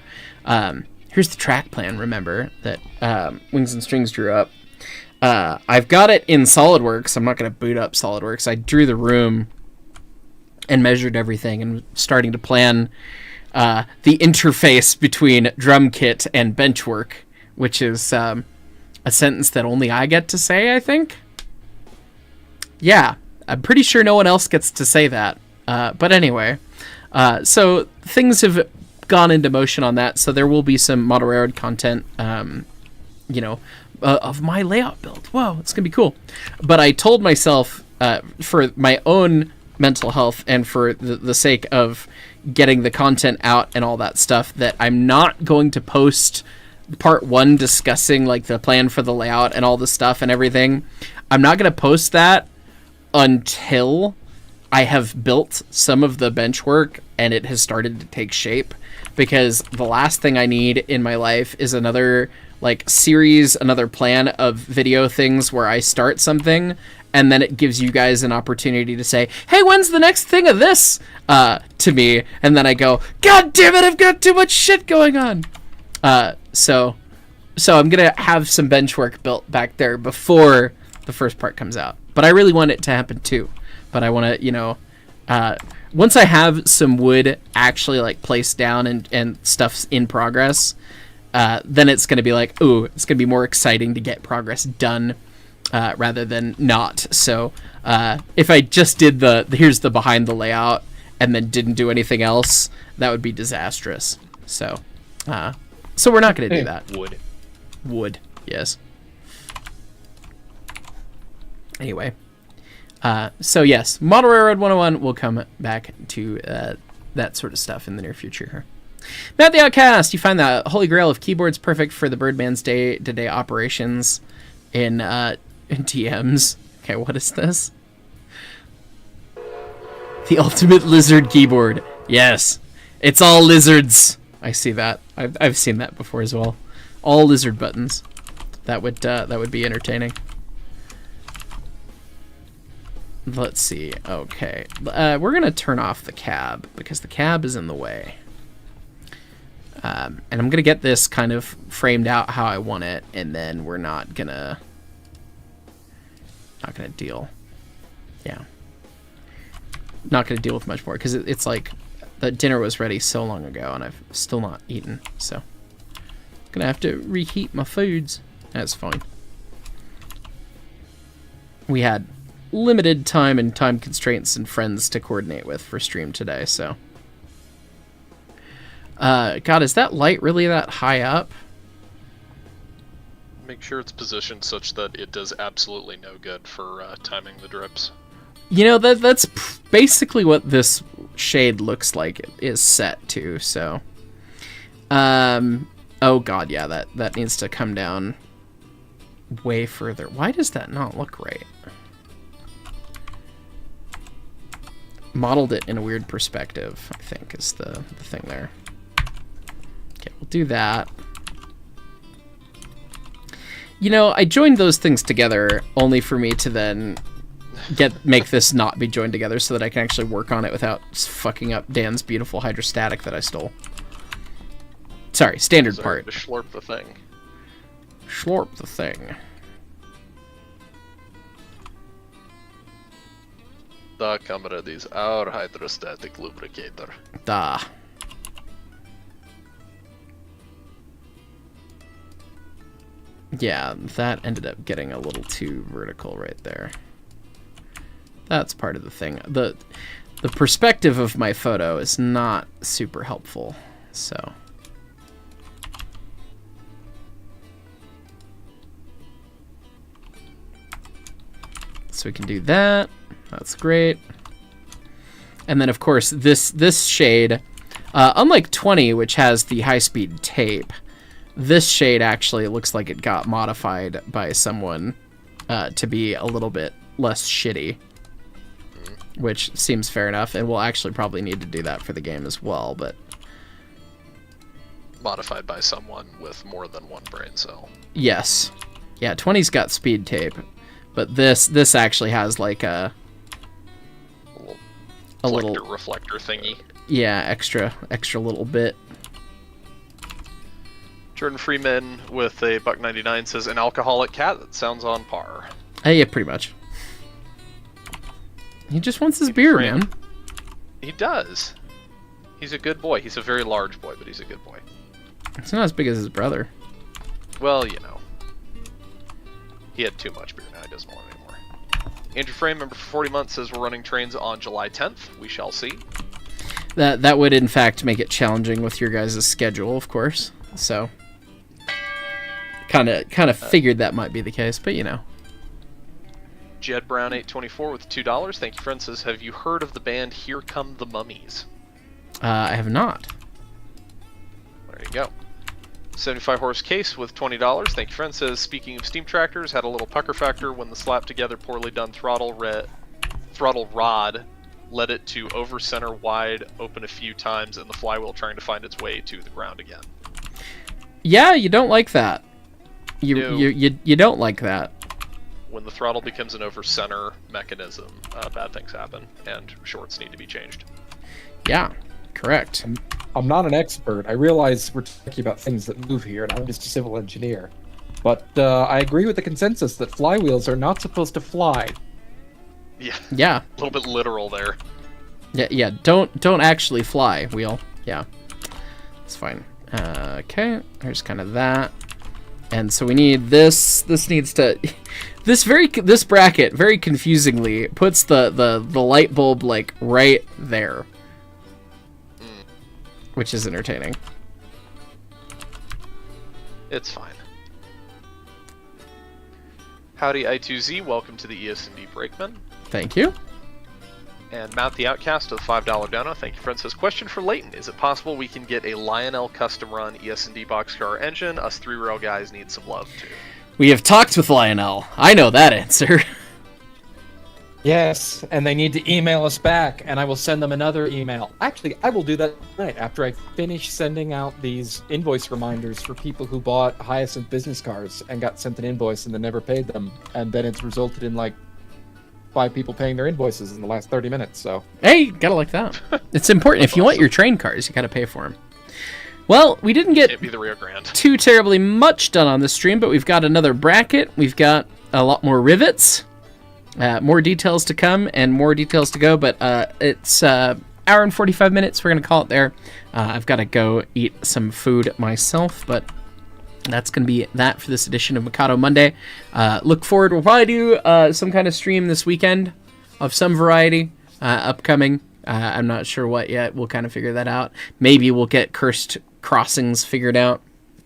Here's the track plan, remember, that Wings and Strings drew up. I've got it in SolidWorks. I'm not going to boot up SolidWorks. I drew the room and measured everything and starting to plan the interface between drum kit and bench work, which is a sentence that only I get to say, I think. Yeah, I'm pretty sure no one else gets to say that. But anyway, so things have gone into motion on that, so there will be some Model Railroad content, of my layout build. Whoa, it's going to be cool. But I told myself, for my own mental health and for the sake of getting the content out and all that stuff, that I'm not going to post part 1 discussing like the plan for the layout and all the stuff and everything. I'm not going to post that until I have built some of the bench work and it has started to take shape, because the last thing I need in my life is another like series, another plan of video things where I start something and then it gives you guys an opportunity to say, hey, when's the next thing of this, to me, and then I go, god damn it, I've got too much shit going on. So I'm gonna have some bench work built back there before the first part comes out, but I really want it to happen too. But I want to, once I have some wood actually like placed down and stuff's in progress, then it's going to be like, ooh, it's going to be more exciting to get progress done rather than not. So if I just did here's the behind the layout and then didn't do anything else, that would be disastrous. So we're not going to do that. Wood, yes. Anyway. So yes, Model Railroad 101 will come back to that sort of stuff in the near future here. Matt the Outcast, you find the Holy Grail of keyboards perfect for the Birdman's day-to-day operations in DMs. Okay, what is this? The ultimate lizard keyboard. Yes, it's all lizards. I see that. I've seen that before as well. All lizard buttons. That would be entertaining. Let's see. Okay, we're gonna turn off the cab because the cab is in the way. And I'm gonna get this kind of framed out how I want it, and then we're not gonna deal. Yeah, not gonna deal with much more because it's like the dinner was ready so long ago, and I've still not eaten. So gonna have to reheat my foods. That's fine. We had limited time and time constraints and friends to coordinate with for stream today, so. God, is that light really that high up? Make sure it's positioned such that it does absolutely no good for timing the drips. You know, that's basically what this shade looks like it is set to, so. Oh god, yeah, that needs to come down way further. Why does that not look right? Modeled it in a weird perspective, I think, is the thing there. Okay, we'll do that. You know, I joined those things together only for me to then make this not be joined together so that I can actually work on it without fucking up Dan's beautiful hydrostatic that I stole. Sorry, standard part. To slurp the thing. Slurp the thing. Da, comrade, is our hydrostatic lubricator. Da. Yeah, that ended up getting a little too vertical right there. That's part of the thing. The perspective of my photo is not super helpful, so. So we can do that. That's great. And then, of course, this shade, unlike 20, which has the high-speed tape, this shade actually looks like it got modified by someone to be a little bit less shitty, which seems fair enough, and we'll actually probably need to do that for the game as well, but... Modified by someone with more than one brain cell. Yes. Yeah, 20's got speed tape, but this actually has like a little reflector thingy. Yeah, extra little bit. Jordan Freeman with a $1.99 says an alcoholic cat. That sounds on par. Yeah, pretty much. He just wants his beer, man. He does. He's a good boy. He's a very large boy, but he's a good boy. It's not as big as his brother. Well, you know. He had too much beer, now he doesn't want it anymore. Andrew Frame, member for 40 months, says we're running trains on July 10th. We shall see. That would, in fact, make it challenging with your guys' schedule, of course. So, kind of figured that might be the case, but you know. Jed Brown 824 with $2. Thank you, friend. Says, have you heard of the band Here Come the Mummies? I have not. There you go. 75 Horse Case with $20. Thank you, friend. Says, speaking of steam tractors, had a little pucker factor when the slap together poorly done throttle rod led it to over center wide open a few times and the flywheel trying to find its way to the ground again. Yeah, you don't like that. No. You don't like that. When the throttle becomes an over center mechanism, bad things happen and shorts need to be changed. Yeah, correct. I'm not an expert. I realize we're talking about things that move here, and I'm just a civil engineer. But I agree with the consensus that flywheels are not supposed to fly. Yeah. A little bit literal there. Yeah. Don't actually fly, wheel. Yeah. It's fine. Okay. There's kind of that. And so we need this. This needs to. This bracket very confusingly puts the light bulb like right there. Which is entertaining. It's fine. Howdy I2Z, welcome to the ES&D Brakeman. Thank you. And Mount the Outcast with $5 dono. Thank you, friend. Says, question for Leighton. Is it possible we can get a Lionel custom run ES&D boxcar engine? Us 3-rail guys need some love, too. We have talked with Lionel. I know that answer. Yes, and they need to email us back, and I will send them another email. Actually, I will do that tonight after I finish sending out these invoice reminders for people who bought Hyacinth business cars and got sent an invoice and then never paid them, and then it's resulted in like 5 people paying their invoices in the last 30 minutes. So hey, gotta like that. It's important. If you want your train cars, you gotta pay for them. Well, we didn't get Can't be the Rio Grande. too terribly much done on this stream, but we've got another bracket. We've got a lot more rivets. More details to come and more details to go, but it's hour and 45 minutes. We're going to call it there. I've got to go eat some food myself, but that's going to be that for this edition of Mikado Monday. Look forward. We'll probably do some kind of stream this weekend of some variety upcoming. I'm not sure what yet. We'll kind of figure that out. Maybe we'll get Cursed Crossings figured out,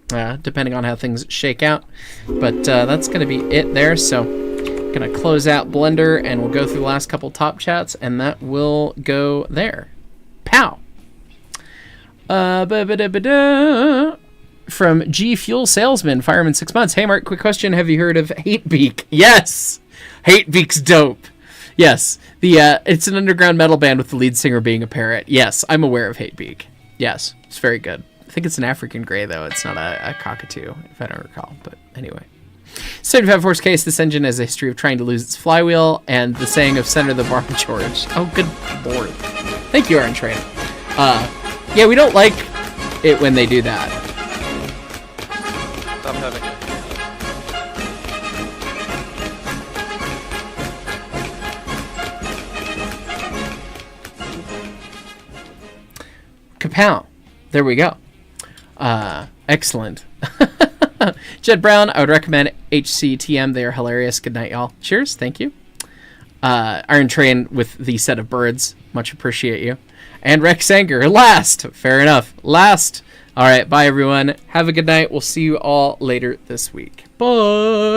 depending on how things shake out. But that's going to be it there, so... Gonna close out Blender and we'll go through the last couple top chats and that will go there. Pow. From G Fuel Salesman, Fireman 6 months. Hey Mark, quick question. Have you heard of Hatebeak? Yes. Hatebeak's dope. Yes. It's an underground metal band with the lead singer being a parrot. Yes, I'm aware of Hatebeak. Yes, it's very good. I think it's an African gray though. It's not a cockatoo, if I don't recall. But anyway. 75 Horse Case, this engine has a history of trying to lose its flywheel, and the saying of Senator the Bar George. Oh, good lord. Thank you, Aaron Train. Yeah, we don't like it when they do that. Stop having it. Kapow. There we go. Excellent. Jed Brown, I would recommend HCTM. They are hilarious. Good night, y'all. Cheers. Thank you. Iron Train with the set of birds. Much appreciate you. And Rex Anger. Last. Fair enough. Last. All right. Bye, everyone. Have a good night. We'll see you all later this week. Bye.